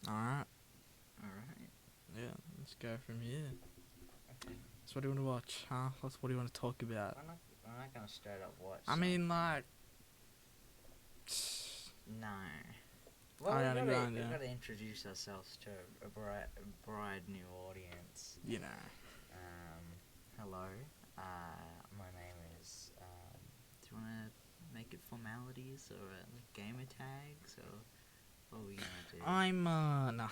Alright. Alright. Yeah, let's go from here. Okay. So what do you want to watch, huh? What do you want to talk about? We're not gonna straight up watch. I mean, like... No. Well, Ariana we've Grande. got to introduce ourselves to a bride new audience. You know. Hello. My name is. Do you want to make it formalities or like gamer tags or what are we gonna do? I'm, nah.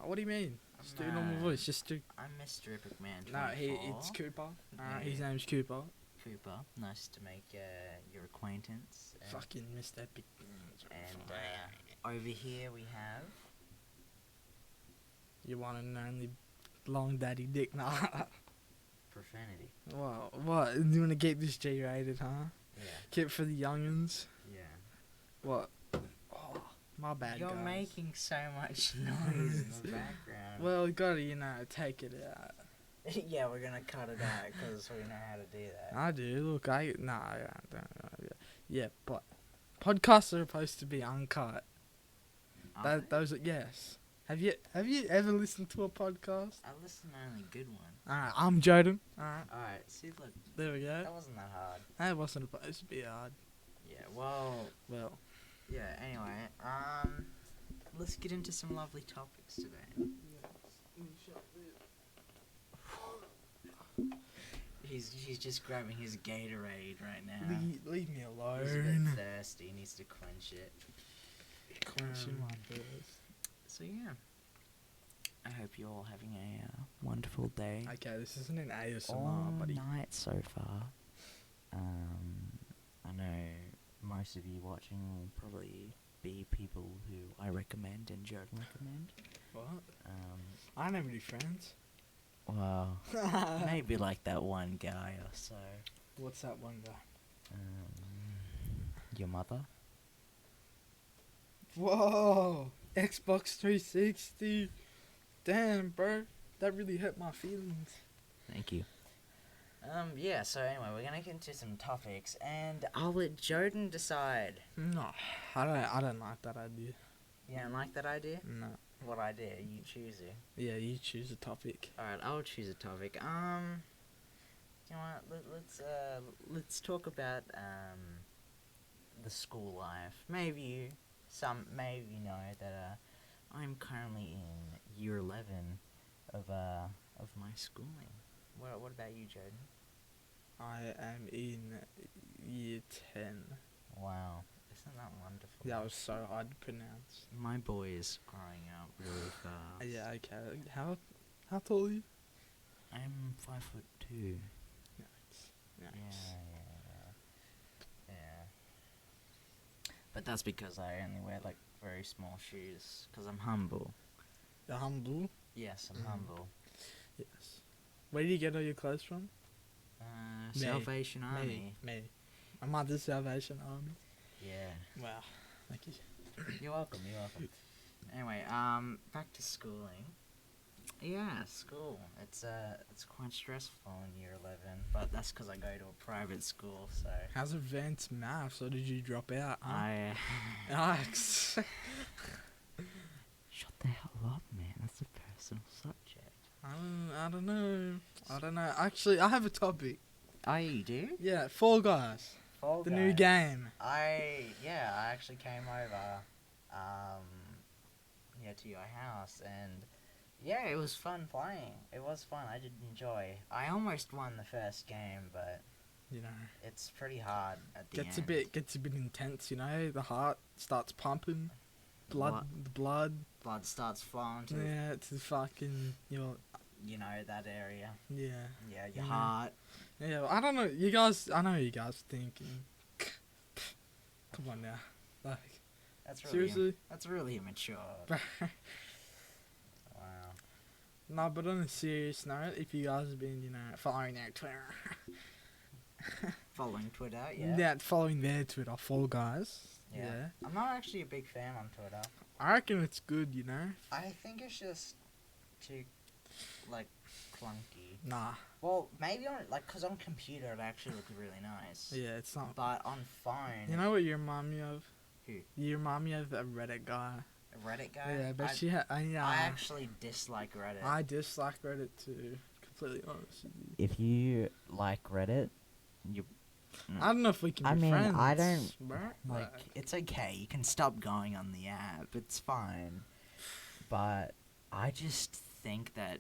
What do you mean? Just do a normal voice, just do... I'm Mr. Epic Man 24. No, it's Cooper. Yeah. His name's Cooper. Cooper. Nice to make your acquaintance. Fucking Mr. Epic. And over here we have... You want an only long daddy dick, nah. Profanity. Wow, what? You want to keep this G-rated, huh? Yeah. Keep it for the youngins? Yeah. What? Oh, my bad, You're guys. making so much noise in the background. Well, you gotta, take it out. Yeah, we're gonna cut it out because we know how to do that. I do. Look, I don't know. Yeah, but podcasts are supposed to be uncut. Those are, yes. Have you ever listened to a podcast? I listen to only good ones. Alright, I'm Jordan. Alright, See, look, there we go. that wasn't that hard. That wasn't supposed to be hard. Yeah, well, yeah, anyway, let's get into some lovely topics today. He's just grabbing his Gatorade right now. Leave me alone. He's a bit thirsty, he needs to quench it. Quenching my thirst. So yeah, I hope you're all having a wonderful day. Okay, this isn't an ASMR, All buddy. night so far. I know most of you watching will probably be people who I recommend and Jordan recommend. What? I don't have any friends. Well, maybe like that one guy or so. What's that one guy? Your mother? Whoa! Xbox 360. Damn, bro. That really hurt my feelings. Thank you. Yeah, so anyway, we're gonna get into some topics, and I'll let Jordan decide. No, I don't like that idea. You don't like that idea? No. What idea? You choose it. Yeah, you choose a topic. Alright, I'll choose a topic. You know what, let's talk about, the school life. Maybe you know that, I'm currently in year 11 of my schooling. What about you, Jordan? I am in year 10. Wow, isn't that wonderful? That was so hard to pronounce. My boy is growing up really fast. Yeah, okay. How tall are you? I'm 5'2". Nice. Yeah. But that's because I only wear like very small shoes. Because I'm humble. You're humble? Yes, I'm humble. Yes. Where do you get all your clothes from? Salvation Army. Me. My mother's Salvation Army. Yeah. Wow. Thank you. You're welcome. Anyway, back to schooling. Yeah, school. It's quite stressful in year 11, but that's because I go to a private school, so. How's advanced maths, or did you drop out? Huh? Alex. Shut the hell up, man. That's a personal subject. I don't know. Actually, I have a topic. Oh, you do? Yeah, Fall Guys. The new game. I actually came over, to your house, and yeah, it was fun playing. It was fun. I did enjoy. I almost won the first game, but you know, it's pretty hard at the end. Gets a bit intense. You know, the heart starts pumping, the blood starts flowing to the fucking you know that area. Yeah. Yeah, your heart. Yeah, I don't know. You guys, I know you guys thinking. Come on now, like. That's really Seriously? That's really immature. Wow. No, but on a serious note, if you guys have been, following their Twitter. Following Twitter, yeah. Yeah, following their Twitter, Fall Guys. Yeah. I'm not actually a big fan on Twitter. I reckon it's good, I think it's just too, clunky. Nah. Well, maybe because on computer it actually looks really nice. Yeah, it's not. But on phone... You know what you remind me of? Who? You remind me of a Reddit guy. A Reddit guy. Yeah, but I actually dislike Reddit. I dislike Reddit too. Completely honest with you. If you like Reddit, you. I don't know if we can be friends. I don't bro. like. It's okay. You can stop going on the app. It's fine. But I just think that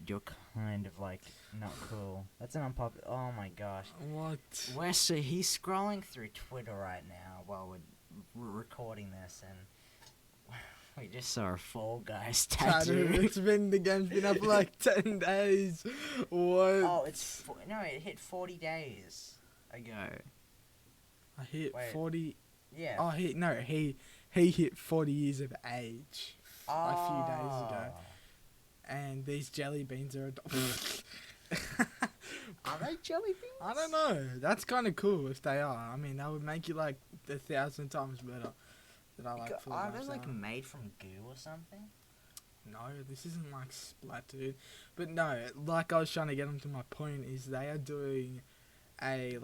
you're kind of like not cool. That's an unpopular. Oh my gosh. What? He's scrolling through Twitter right now while we're recording this, and we just saw a Fall Guys tattoo. The game's been up for like 10 days. What? Oh, it hit 40 days ago. I hit Wait. 40. Yeah. Oh, he hit 40 years of age a few days ago. And these jelly beans are. Are they jelly beans? I don't know. That's kind of cool if they are. I mean, that would make you like 1,000 times better. That I like. Are they like made from goo or something? No, this isn't like Splatoon. But no, like I was trying to get them to my point is they are doing a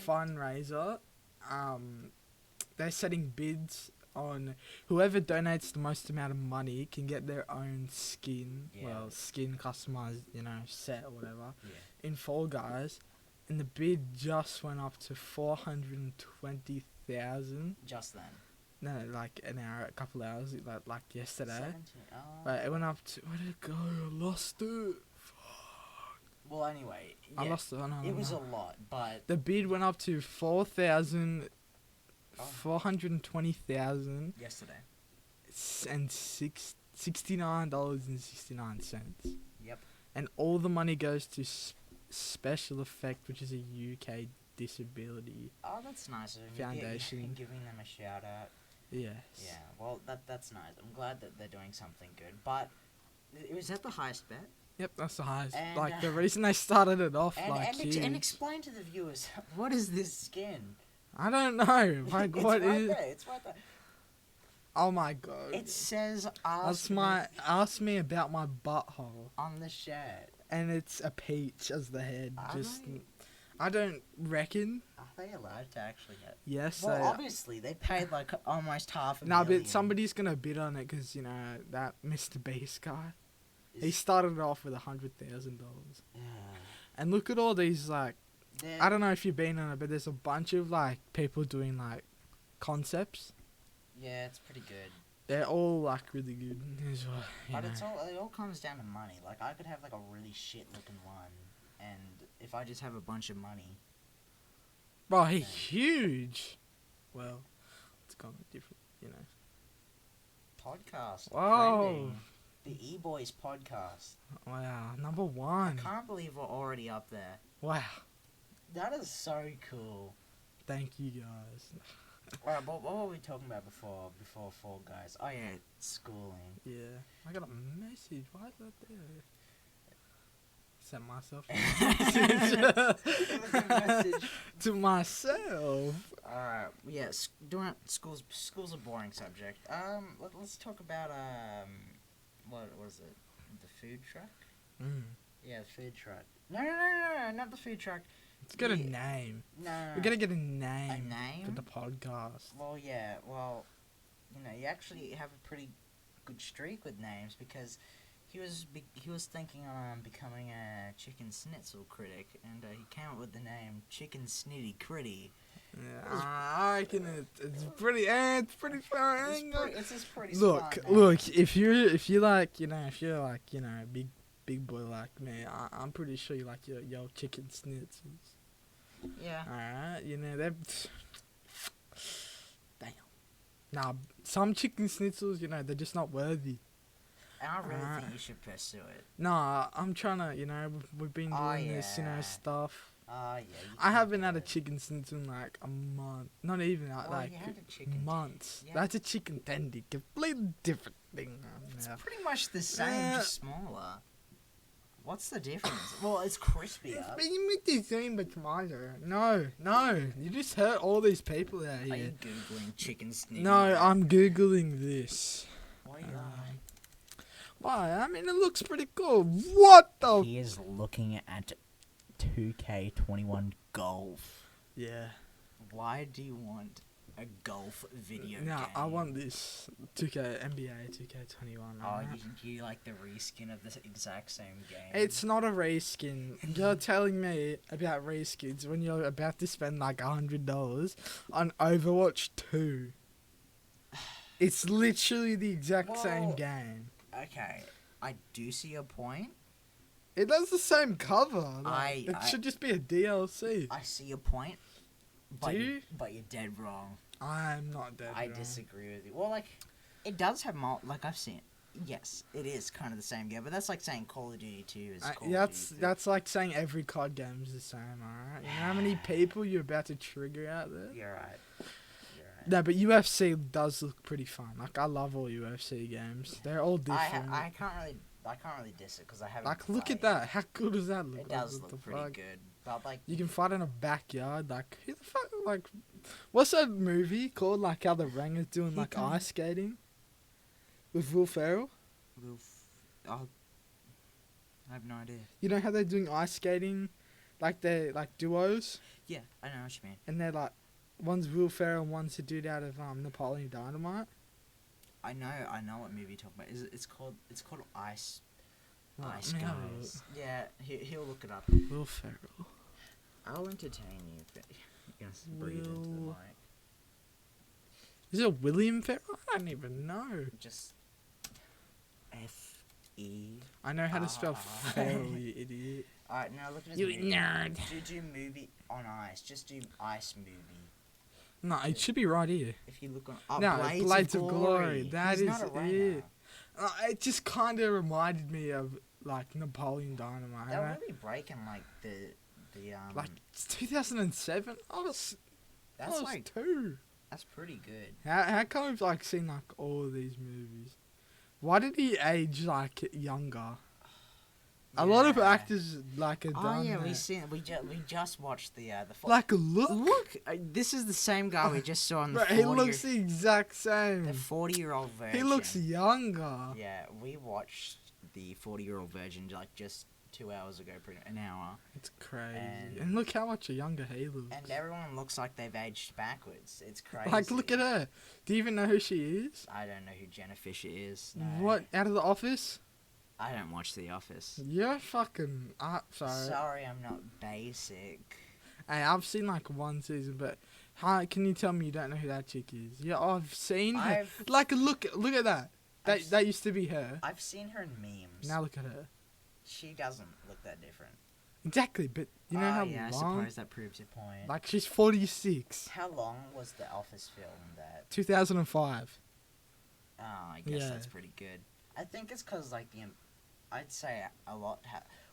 fundraiser. They're setting bids on whoever donates the most amount of money can get their own skin. Yeah. Well, skin customized, set or whatever. Yeah. In Fall Guys, and the bid just went up to 420,000. Just then. No, like a couple hours, like yesterday. 17. But it went up to, where did it go? I lost it. Well, anyway, yeah, I lost it. Oh, no, it was no. a lot, but The bid went up to 420,000 yesterday. and $69.69. Yep. And all the money goes to Special Effect, which is a UK disability. Oh, that's nice of you. Foundation. Giving them a shout out. Yes. Yeah, well, that's nice. I'm glad that they're doing something good. But was that the highest bet? Yep, that's the highest. And, like the reason they started it off huge. And explain to the viewers, what is this skin? I don't know. Like It's what right is? there. It's right there. Oh my god. It says Ask me about my butthole. on the shirt. And it's a peach as the head. Are they? I don't reckon. Are they allowed to actually get? Yes. Well, obviously they paid like almost half a No, million. but somebody's gonna bid on it because that Mr. Beast guy. He Is- started it off with $100,000. Yeah. And look at all these I They're- don't know if you've been on it, but there's a bunch of people doing concepts. Yeah, it's pretty good. They're all really good. As well, But it all comes down to money. Like I could have like a really shit looking one, and if I just have a bunch of money. Bro, he's huge. Well, it's kind of different, Podcast. Whoa. Trending. The E-Boys podcast. Wow, number one. I can't believe we're already up there. Wow. That is so cool. Thank you guys. Alright, but what were we talking about before Fall Guys? Oh yeah, schooling. Yeah. I got a message. Why is that there? Sent myself a It was a message. to myself. Alright, yeah, school's a boring subject. Let's talk about what was it? The food truck? Yeah, the food truck. No, not the food truck. Let's get a name. No. We're gonna get a name. A name? For the podcast. Well, yeah. Well, you actually have a pretty good streak with names because he was thinking on becoming a chicken schnitzel critic, and he came up with the name Chicken Snitty Critty. Yeah, I reckon it's pretty. It's pretty far. It's just pretty. Look, smart name. look. If you're like a big boy like me, I'm pretty sure you like your chicken schnitzels. Yeah. Alright, they're. Damn. Nah, some chicken schnitzels, they're just not worthy. And I really think you should pursue it. Nah, I'm trying to, we've been doing this, yeah. stuff. Yeah. I haven't had a chicken schnitzel in like a month. Not even Well, you had a chicken months. Yeah. That's a chicken tendy. Completely different thing. It's Yeah. pretty much the same, just smaller. What's the difference? Well, it's crispier. You make the same but smaller. No. You just hurt all these people out Are you here. googling chicken snitty? No, I'm googling this. Why are you Why? I mean, it looks pretty cool. What the? He is looking at 2K21 golf. Yeah. Why do you want a golf video No, game. I want this 2K NBA 2K21. Oh, Right? you like the reskin of the exact same game? It's not a reskin. You're telling me about reskins when you're about to spend like $100 on Overwatch 2. It's literally the exact same Well, game. Okay, I do see your point. It has the same cover. Like, it I- should just be a DLC. I see your point. But Do you? But you're dead wrong. I'm not dead I wrong. disagree with you. Well, like, it does have like I've seen. Yes, it is kind of the same game, but that's like saying Call of Duty 2 is Call of Duty 2. That's like saying every COD game is the same, alright? You know how many people you're about to trigger out there? You're right. You're right. No, but UFC does look pretty fun. Like, I love all UFC games. They're all different. I can't really diss it because I haven't. Like, look at played. that. How good does that look? It Like, does what the look pretty fuck? good, but like, You can fight in a backyard. Like, who the fuck? Like, what's that movie called? Like, how the Rangers doing like ice skating with Will Ferrell. I have no idea. You know how they're doing ice skating, like they're like duos, Yeah, I know what you mean. and they're like, one's Will Ferrell and one's a dude out of Napoleon Dynamite. I know what movie you're talking about. It's called Ice. Oh, Ice let me have a Guys. Yeah, he'll look it up. look. Will Ferrell. I'll entertain you. But you're gonna breathe into the Will- mic. Is it William Ferrell? I don't even know. Just F-E. I know how to spell Ah. Ferrell, you idiot. Alright, now look at his You movie. nerd. Do movie on ice. Just do ice movie. No, it should be right here. If you look on No, Blades of Glory. That He's is not a writer. it. It just kind of reminded me of like Napoleon Dynamite. They're right? really breaking like the Like it's 2007. I was that's I was like 2. that's pretty good. How come we've like seen like all of these movies? Why did he age like younger? A lot of Yeah. actors like have Oh done yeah, that. we just watched the Like look, look. This is the same guy we just saw on the Bro, 40 he looks the exact same. the 40-year-old version. He looks younger. Yeah, we watched the 40-year-old version like just 2 hours ago, an hour, It's crazy. And- And look how much younger he looks. and everyone looks like they've aged backwards. It's crazy. Like look at her. Do you even know who she is? I don't know who Jenna Fisher is. No. What? Out of the Office? I don't watch The Office. You're fucking sorry. Sorry, I'm not basic. Hey, I've seen like one season, but how can you tell me you don't know who that chick is? Yeah, I've seen her. I've Like look at that. I've s- That used to be her. I've seen her in memes. Now look at her. She doesn't look that different. Exactly, but you know how yeah, I long? suppose that proves your point. Like she's 46. How long was The Office filmed at? 2005. Oh, I guess Yeah. that's pretty good. I think it's because, like, I'd say a lot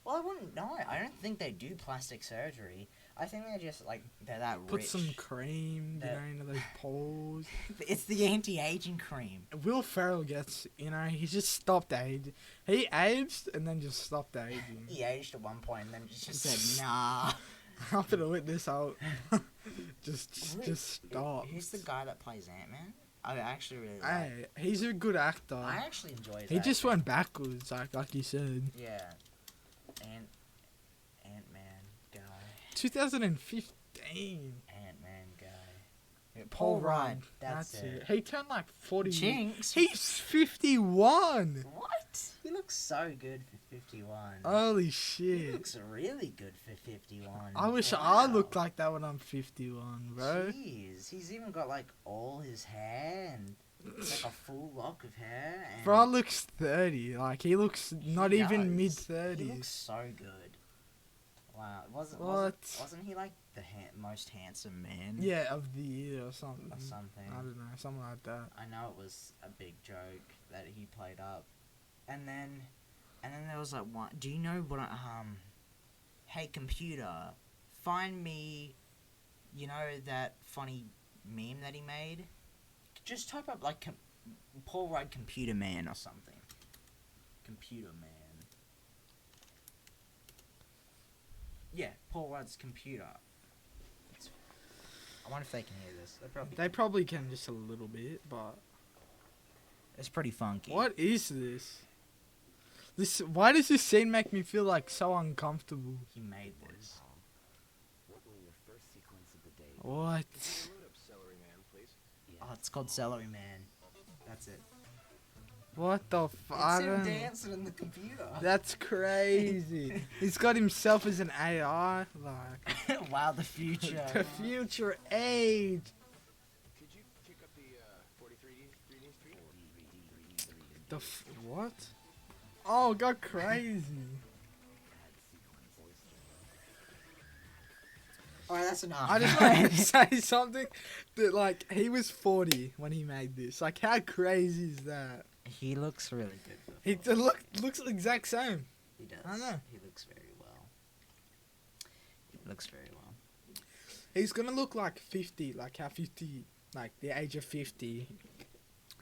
well, I wouldn't know. I don't think they do plastic surgery. I think they're just, like, they're that Put rich. some cream, That- into those poles. It's the anti-aging cream. Will Ferrell gets, he just stopped aging. He aged and then just stopped aging. He aged at one point and then just said, nah. I'm gonna let this out. just Wait, stop. Who's the guy that plays Ant-Man? I actually really like. Hey, he's a good actor. I actually enjoy that. He just went backwards, like you said. Yeah. Ant-Man guy. 2015. Ant-Man guy. Yeah, Paul Rudd. Rudd. That's it. He turned like 40. Jinx. He's 51. What? He looks so good for 51. Holy He shit. looks really good for 51. I wish Wow. I looked like that when I'm 51, bro. Jeez, he's even got like all his hair and like a full lock of hair. And Bro looks 30. Like he looks not he even does. mid He looks 30s. so good. Wow, wasn't What? he like the most handsome man? Yeah, of the year or something. Or something. I don't know, something like that. I know it was a big joke that he played up, and then there was like one. Do you know what? Hey computer, find me. You know that funny meme that he made. Just type up like Paul Rudd Computer Man or something. Computer Man. Yeah, Paul Rudd's computer. I wonder if they can hear this. They probably can just a little bit, but It's pretty funky. what is this? Why does this scene make me feel like so uncomfortable? He made this. What will your first sequence of the day be? What? Load up celery man, please. Oh, it's called Celery Man. That's it. What the fuck? It's him dancing in the computer. That's crazy. He's got himself as an AI. Like, Wow, the future. the future age. Could you kick up the 43D? What? Oh, it got crazy. Alright, that's enough. I just want to say something that, like, he was 40 when he made this. Like, how crazy is that? He looks really good. He looks the exact same. He does. I know. He looks very well. He looks very well. He's gonna look like 50, like how 50, like the age of 50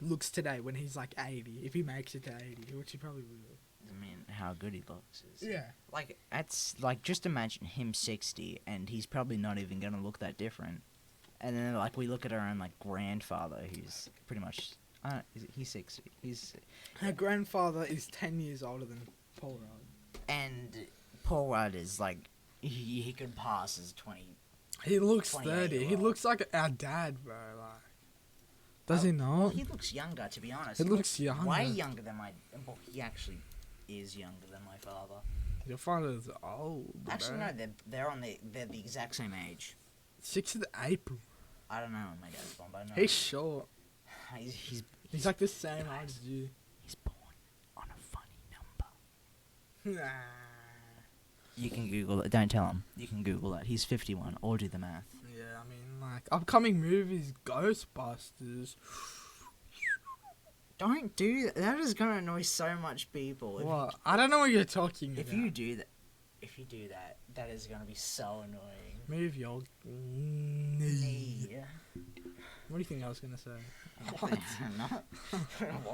looks today when he's like 80, if he makes it to 80, which he probably will. I mean, how good he looks is. Yeah. Like, that's like, just imagine him 60, and he's probably not even gonna look that different. And then, like, we look at our own, like, grandfather, who's pretty much, he's 60. Her grandfather is 10 years older than Paul Rudd. And Paul Rudd is, like, he could pass as 20. He looks 28 30. He year old. looks like our dad, bro. Like, does he Well, not? he looks younger, to be honest. He looks younger. Way younger than my, well, he actually is younger than my father. Your father's old, Actually, bro. no, they're the exact same age. 6th of April. I don't know when my dad's born, but I know. He's short. He's He's like the same age as you. he's born on a funny number. Nah. You can Google it. Don't tell him. You can Google that. He's 51. Or do the math. Yeah, I mean, like, upcoming movies, Ghostbusters. Don't do that. That is gonna annoy so much people. What? I don't know what you're talking about. If you do that, that is gonna be so annoying. Move your knee. Yeah. What do you think I was going to say? What? No.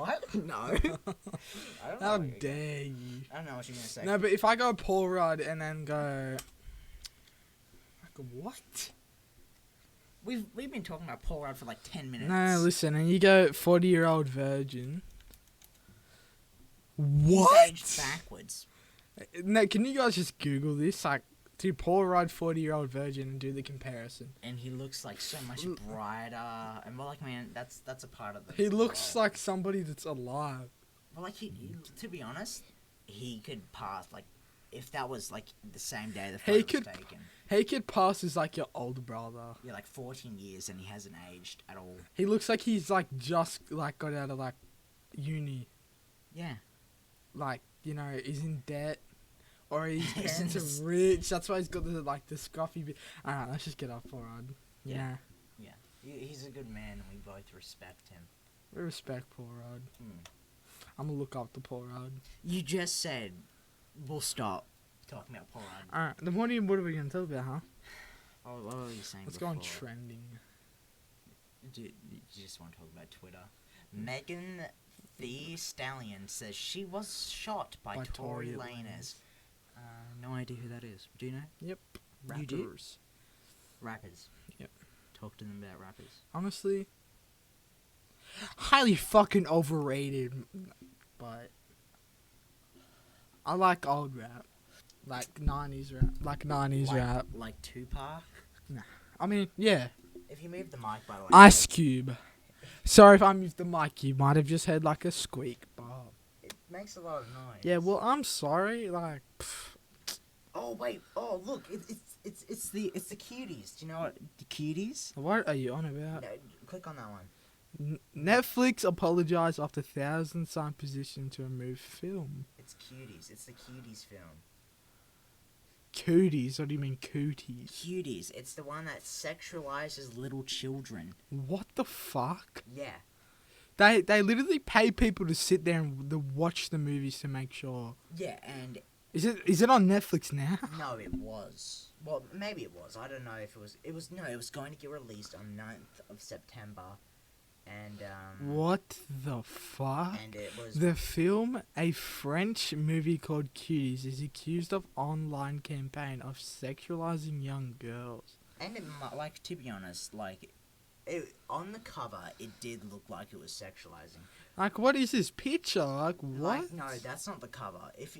I don't know. How what you're dare you? I don't know what you're gonna say. No, but if I go Paul Rudd and then go... Like, what? We've been talking about Paul Rudd for like 10 minutes. No, listen, and you go 40-year-old virgin. He's What? aged backwards. No, can you guys just Google this? Like, do Paul Rudd 40-year-old virgin and do the comparison. And he looks like so much brighter. And we're like, man, that's a part of the. He looks role. like somebody that's alive. Well, like he, to be honest, he could pass like if that was like the same day the photo was taken. He could pass as like your older brother. Yeah, like 14 years and he hasn't aged at all. He looks like he's like just like got out of like uni. Yeah. Like, you know, he's in debt. Or his He's parents in are rich. That's why he's got the like the scruffy bit. Alright, let's just get off Paul Rudd. Yeah. Yeah. He's a good man and we both respect him. We respect Paul Rudd. Mm. I'm gonna look up to Paul Rudd. You just said we'll stop talking about Paul Rudd. Alright, then what are we gonna talk about, huh? Oh, what were you saying? Let's go on before? trending. Do you just want to talk about Twitter? Megan Thee Stallion says she was shot by Tory Lanez. No idea who that is. Do you know? Yep. You do? Rappers. Rappers. Yep. Talk to them about rappers. Honestly, highly fucking overrated. But I like old rap. Like 90s rap. Like Tupac? I mean, yeah. If you move the mic, by the way. Ice Cube. Sorry if I moved the mic. You might have just heard like a squeak. But It makes a lot of noise. yeah, well, I'm sorry. Like, pff, Oh wait! Oh look! It's the Cuties. Do you know what the Cuties? what are you on about? No, click on that one. Netflix apologized after thousands signed petition to remove film. It's Cuties. It's the Cuties film. Cooties? What do you mean cooties? Cuties. It's the one that sexualizes little children. What the fuck? Yeah. They literally pay people to sit there and watch the movies to make sure. Yeah, and Is it on Netflix now? no, it was. Well, maybe it was. I don't know if it was. It was going to get released on 9th of September, and What the fuck? and it was. The film, a French movie called Cuties, is accused of online campaign of sexualizing young girls. And it, like, to be honest, like, on the cover, it did look like it was sexualizing. Like, what is this picture? Like, what? Like, no, that's not the cover. If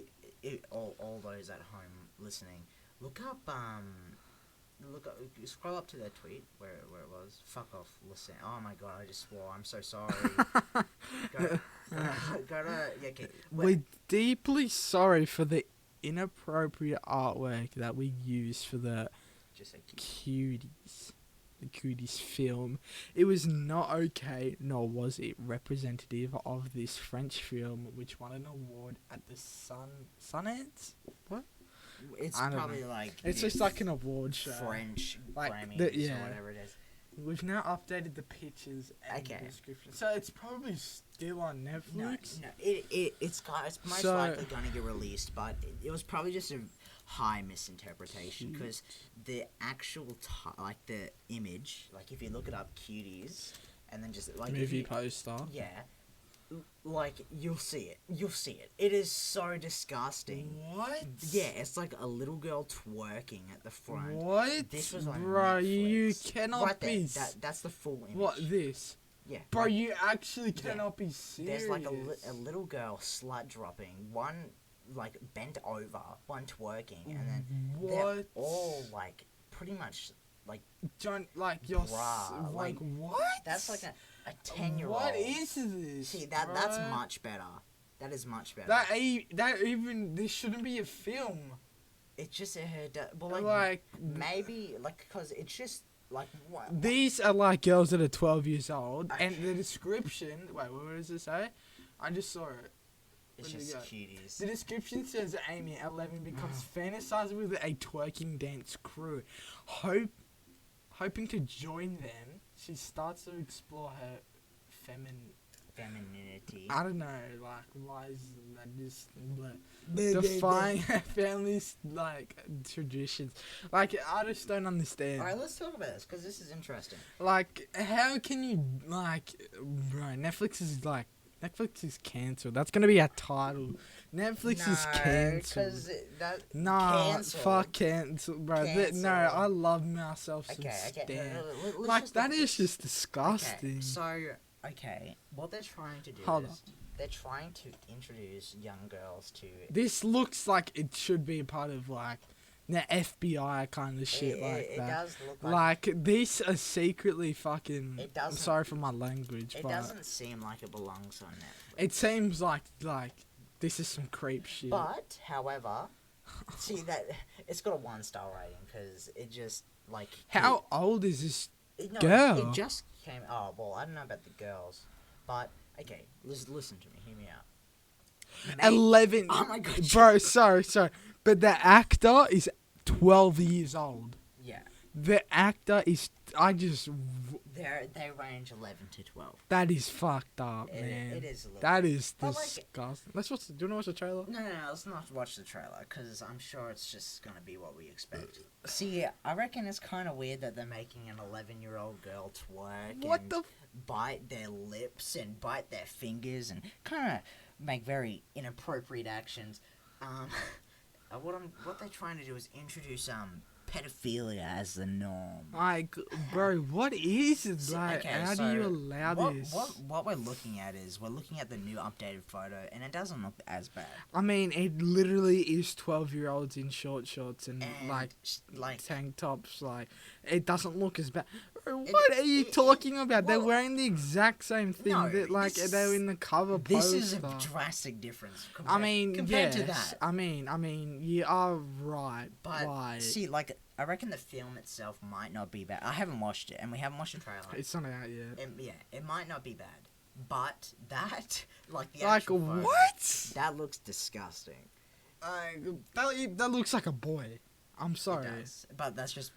all those at home listening, look up look up, scroll up to their tweet where it was. Fuck off, listen. Oh my god, I just swore. I'm so sorry. go, go to yeah. Okay. We're deeply sorry for the inappropriate artwork that we used for the Just say Cuties. The Cuties film. It was not okay, nor was it representative of this French film, which won an award at the Sundance. What? It's I don't probably know. like It's just like an award show. French Like, Grammys yeah. or whatever it is. We've now updated the pictures and Okay. the description, so it's probably still on Netflix. No, it's most So- likely going to get released, but it was probably just a high misinterpretation because the actual like the image, like if you look it up, Cuties, and then just like if Movie you, poster. yeah, like you'll see it. It is so disgusting. What? Yeah, it's like a little girl twerking at the front. What? This was on Bro, you Netflix. cannot right there. be. That's the full image. What, this? Yeah. Bro, like, you actually Yeah. cannot be serious. there's like a little girl slut dropping, one like bent over, one twerking, and then they're What? all like pretty much like Don't, like, you're... Bruh, like, what? that's like a 10-year-old. What is this? See that's bruh? much better. That is much better. That even... This shouldn't be a film. It's just well Like... maybe like because it's just like what These are like girls that are 12 years old, and the description... Wait, what does it say? I just saw it. it's where did just it Cuties. The description says Amy, 11, becomes fantasizing with a twerking dance crew. Hoping to join them, she starts to explore her Femininity. I don't know, like, why is that just defying her family's, like, traditions? Like, I just don't understand. All right, let's talk about this because this is interesting. Like, how can you, like, bro, Netflix is cancelled. That's gonna be our title. Netflix is cancelled. because that Nah, cancelled. fuck cancel, bro. No, Cancelled. I love myself some Okay. Stan. Let's Like, just that look is at just this. disgusting. Okay, so what they're trying to do Hold is they're trying to introduce young girls to This looks like it should be a part of, like, the FBI kind of shit like it that. does look like These are secretly fucking... It I'm doesn't- sorry for my language, it but... doesn't seem like it belongs on Netflix. It seems like, this is some creep shit. But however, see that it's got a 1-star rating because it just like How old is this? no, girl? It just came. Oh well, I don't know about the girls, but okay, listen to me. Hear me out. 11. Oh my god, Bro, sorry. But the actor is 12 years old. Yeah, The actor is... they range 11 to 12. That is fucked up, man. It is a little. That is But, like- disgusting. Do you want to watch the trailer? No, let's not watch the trailer because I'm sure it's just gonna be what we expect. See, I reckon it's kind of weird that they're making an 11-year-old girl twerk What and the... bite their lips and bite their fingers and kind of make very inappropriate actions. What they're trying to do is introduce pedophilia as the norm. Like, bro, what is it? Like, Okay, how so do you allow this? What we're looking at is we're looking at the new updated photo, and it doesn't look as bad. I mean, it literally is 12-year-olds in short shorts and And, like tank tops. Like, it doesn't look as bad. Bro, It- what are you it- talking about? They're well, wearing the exact same thing. no, They're in the cover This poster. is a drastic difference. I mean, compared yes. to that. I mean, you are right. But see, like, I reckon the film itself might not be bad. I haven't watched it, and we haven't watched the trailer. It's not out yet. It might not be bad, but that, like, the Like, actual photo, what? that looks disgusting. That looks like a boy. I'm sorry. It does, but that's just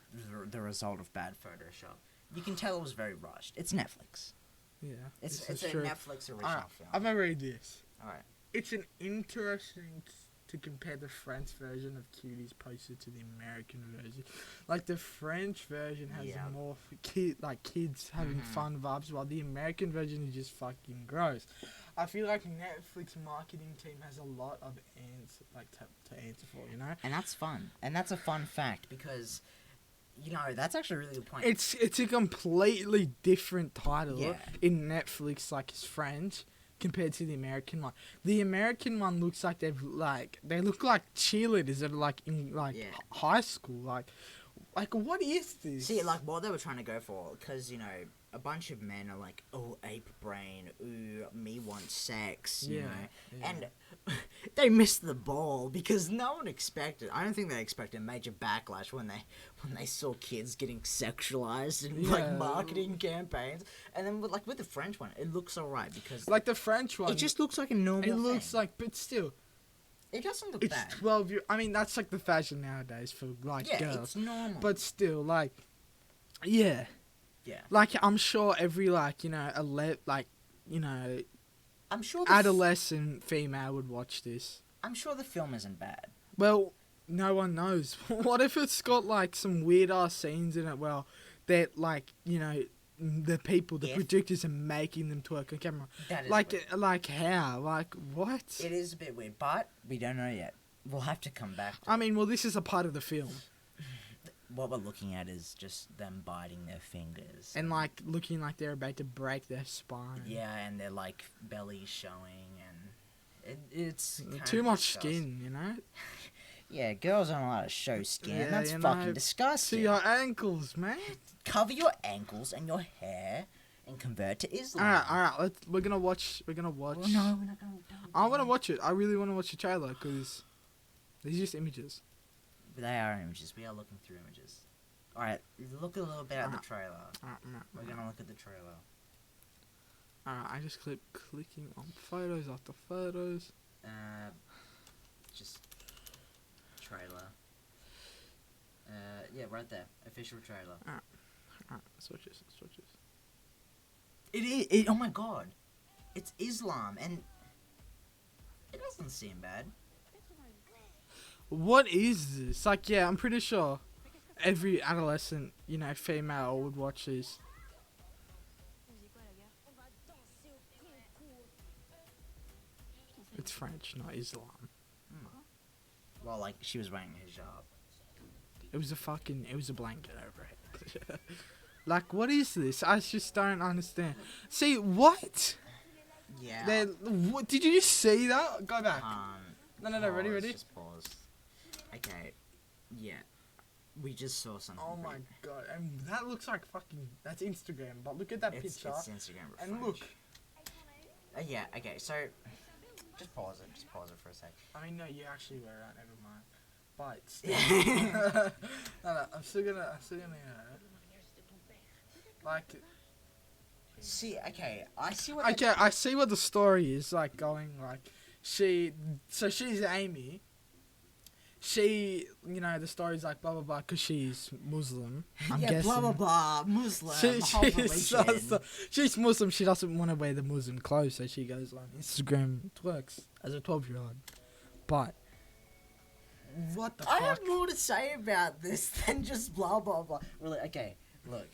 the result of bad Photoshop. You can tell it was very rushed. It's Netflix. Yeah, It's this is a true. Netflix original Alright, film. I'm gonna read this. All right. It's an interesting to compare the French version of Cuties posted to the American version. Like, the French version has Yeah. more kids having fun vibes, while the American version is just fucking gross. I feel like Netflix marketing team has a lot of to answer for, you know? And that's fun. And that's a fun fact because, that's actually a really good point. It's a completely different title Yeah. in Netflix, like, it's French, compared to the American one. The American one looks like they look like cheerleaders that are, like, in, like, Yeah. high school. Like, Like, what is this? See, like, what they were trying to go for, because, you know, a bunch of men are like, oh, ape brain, ooh, me want sex, you know? yeah. And they missed the ball because no one expected, I don't think they expected a major backlash when they saw kids getting sexualized in, like, Yeah. marketing campaigns. And then, with the French one, it looks alright because Like the French one. it just looks like a normal It looks thing. like, but still, It doesn't look it's bad. 12 year. I mean, that's like the fashion nowadays for like Yeah, girls. it's normal. But still, like, yeah. Yeah. Like, I'm sure every, like, you know, you know, I'm sure adolescent female would watch this. I'm sure the film isn't bad. Well, no one knows. What if it's got, like, some weird-ass scenes in it? Well, that, like, you know, the producers are making them twerk on camera. That is Like, weird. like how? Like, what? It is a bit weird, but we don't know yet. We'll have to come back to I mean, well, this is a part of the film. what we're looking at is just them biting their fingers. And, like, looking like they're about to break their spine. Yeah, and their, like, bellies showing, and it's kind Too of much disgusting. skin, you know? Yeah, girls aren't allowed to show skin. Yeah, That's you fucking know, disgusting. See your ankles, man. Cover your ankles and your hair and convert to Islam. Alright, we're gonna watch. Well, no, we're not gonna. I wanna watch it. I really wanna watch the trailer, because these are just images. They are images. We are looking through images. Alright, look a little bit at the trailer. We're gonna look at the trailer. Alright, I just keep clicking on photos after photos. Just trailer. Yeah, right there. Official trailer. Alright, let's watch this. It is. Oh my god, it's Islam, and it doesn't seem bad. What is this? Like, yeah, I'm pretty sure every adolescent, you know, female would watch this. It's French, not Islam. Well, like she was wearing a hijab. It was a blanket over it. Like, what is this? I just don't understand. See, what? Yeah. What? Did you just see that? Go back. No, ready? Pause, just pause. Okay. Yeah. We just saw something. Oh my god, and that looks like fucking. That's Instagram, but look at that picture. It's Instagram. And French. look. Yeah. Okay. So, just pause it. Just pause it for a sec. I mean, no, you actually were right. Never mind. But still, no, I'm still gonna, like. See. Okay. I see what. Okay, I see what the story is like going. Like, she's Amy. She, you know, the story's like blah blah blah because she's Muslim. I'm yeah. guessing. Blah blah blah. Muslim. She's Muslim. She doesn't want to wear the Muslim clothes, so she goes on Instagram twerks as a 12-year-old. But what the I fuck? have more to say about this than just blah blah blah. Really? Okay. Look,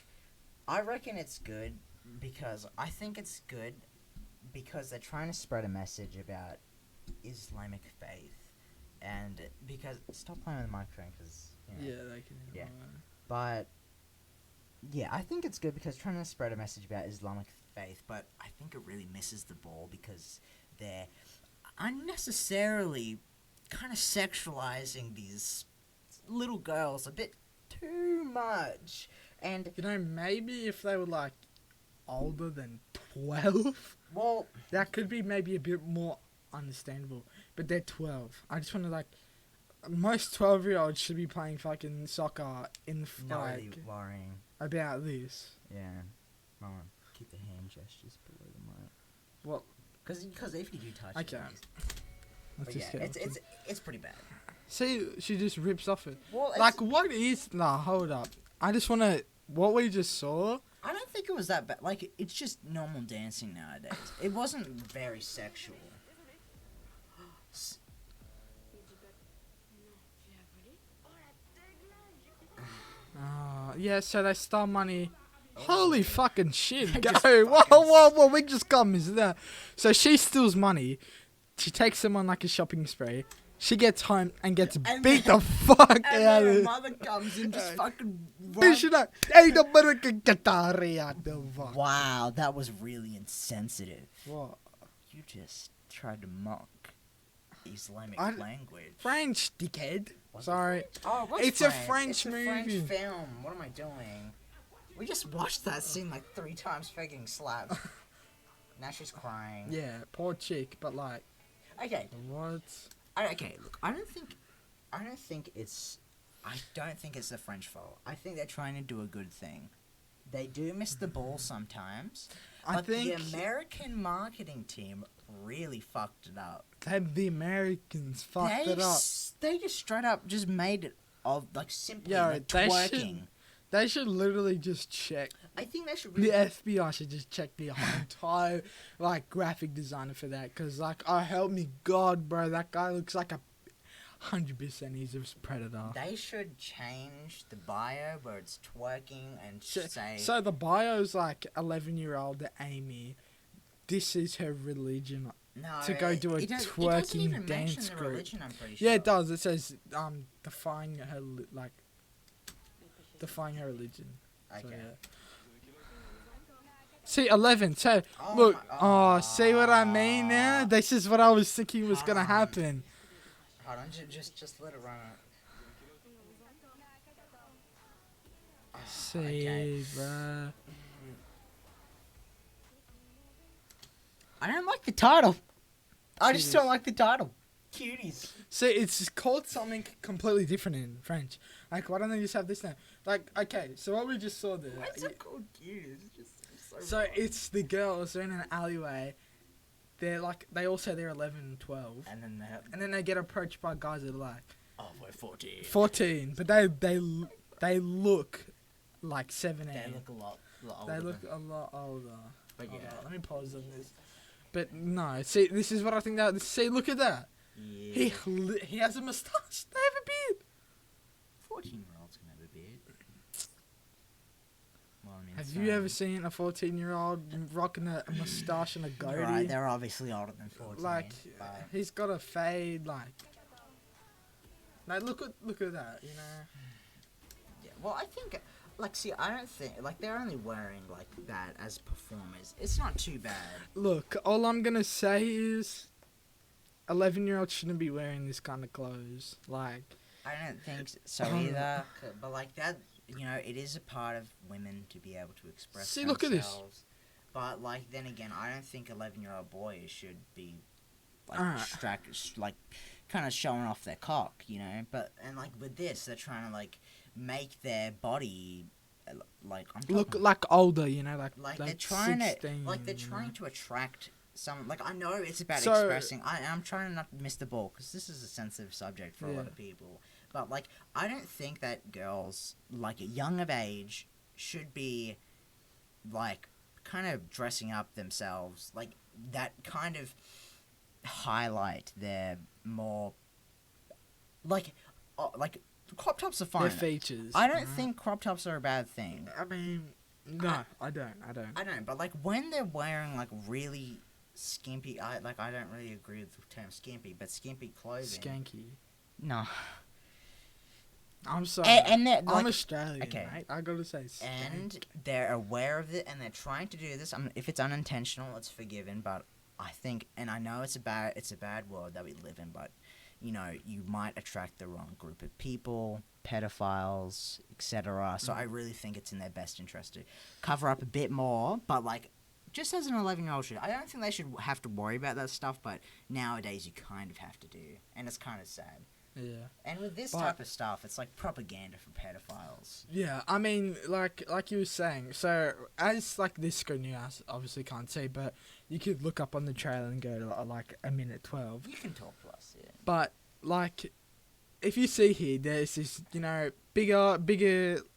I reckon it's good because I think it's good because they're trying to spread a message about Islamic faith. And because stop playing with the microphone, because Yeah, they can. Yeah. But yeah, I think it's good because trying to spread a message about Islamic faith. But I think it really misses the ball because they're unnecessarily kind of sexualizing these little girls a bit too much. And You know, maybe if they were like older than 12, well, that could be maybe a bit more understandable. But they're 12. I just want to like, most 12-year-olds should be playing fucking soccer in the not really like worrying. about this. Yeah, come on, keep the hand gestures below the mic. What? Because if you do touch Okay. it, Let's but just yeah, get it's pretty bad. See, she just rips off it. Well, Like, what is? Nah, hold up. I just want to. What we just saw. I don't think it was that bad. Like, it's just normal dancing nowadays. It wasn't very sexual. Yeah, so they stole money. Holy fucking shit. They Go. just Whoa, we just got is that. So she steals money. She takes them on like a shopping spree. She gets home and gets And beat then- the fuck And out then of her it. mother comes in, just fucking. She like, hey, the American Qatari, the fuck. Wow, that was really insensitive. What? You just tried to mock Islamic I- language. French, dickhead. What's Sorry. Oh, what's It's a French? French It's a movie. French film. What am I doing? We just watched that scene like 3 times for getting slapped. Now she's crying. Yeah, poor chick, but like, Okay. what? Okay, look, I don't think it's the French fault. I think they're trying to do a good thing. They do miss the ball sometimes, I but think the American marketing team really fucked it up. the Americans fucked it up. They just straight up just made it of like simply Yeah, like they twerking. They should literally just check. I think they should The really FBI should just check the entire like graphic designer for that, cause like, oh help me God, bro, that guy looks like 100% he's a predator. They should change the bio where it's twerking and say. So the bio's like 11-year-old Amy. This is her religion. No, to go do a it doesn't twerking even dance mention the group. religion, I'm pretty sure. Yeah, it does. It says define her define her religion. Okay. So, yeah. See 11. So Oh look. my- See what I mean now? This is what I was thinking was gonna Um, happen. Hold on, just let it run out. See, okay. bruh. I don't like the title. I just Cuties. don't like the title. Cuties. See, it's called something completely different in French. Like, why don't they just have this name? Like, okay, so what we just saw there. Why is it called Cuties? It's just So wrong. it's the girls. They're in an alleyway. They're like, they all say they're 11 and 12, And then they have. and then they get approached by guys that are like Oh, we're 14. 14, but they look like 17. They look a lot older. They look a lot older. But Hold yeah. on, let me pause on this. But no, see, this is what I think that. See, look at that. Yeah. He has a moustache. They have a beard. 14-year-olds can have a beard. Well, I mean, Have you ever seen a 14-year-old rocking a moustache and a goatee? Right, they're obviously older than 14. Like, but he's got a fade, like look at that, you know. yeah, well, I think, like, see, I don't think, like, they're only wearing, like, that as performers. It's not too bad. Look, all I'm gonna say is 11-year-olds shouldn't be wearing this kind of clothes. Like, I don't think so either. But, like, that, you know, it is a part of women to be able to express See, themselves. look at this. But, like, then again, I don't think 11-year-old boys should be, like, like, kind of showing off their cock, you know? But, and, like, with this, they're trying to, like, make their body, like, I'm talking, look like older, you know, like they're trying 16, to, like, they're you trying know. to attract some, like, I know it's about So- expressing, I'm trying to not miss the ball, because this is a sensitive subject for a lot Yeah. of people, but, like, I don't think that girls, like, young of age, should be, like, kind of dressing up themselves, like, that kind of highlight their more, like crop tops are fine. Their features. I don't you know? think crop tops are a bad thing. I mean, no, I don't. I don't, but, like, when they're wearing, like, really skimpy, I don't really agree with the term skimpy, but skimpy clothing. Skanky. No. I'm sorry. And they're, I'm like, Australian, okay. mate. I gotta say, skank. and they're aware of it, and they're trying to do this. If it's unintentional, it's forgiven, but I think, and I know it's a bad world that we live in, but, you know, you might attract the wrong group of people, pedophiles, etc. So I really think it's in their best interest to cover up a bit more, but, like, just as an 11-year-old should. I don't think they should have to worry about that stuff, but nowadays you kind of have to do, and it's kind of sad. Yeah. And with this But- type of stuff, it's like propaganda for pedophiles. Yeah, I mean, like you were saying, so as like this screen you guys obviously can't see, but you could look up on the trailer and go to like a minute 12. You can talk to us, yeah. But like, if you see here, there's this, you know, bigger,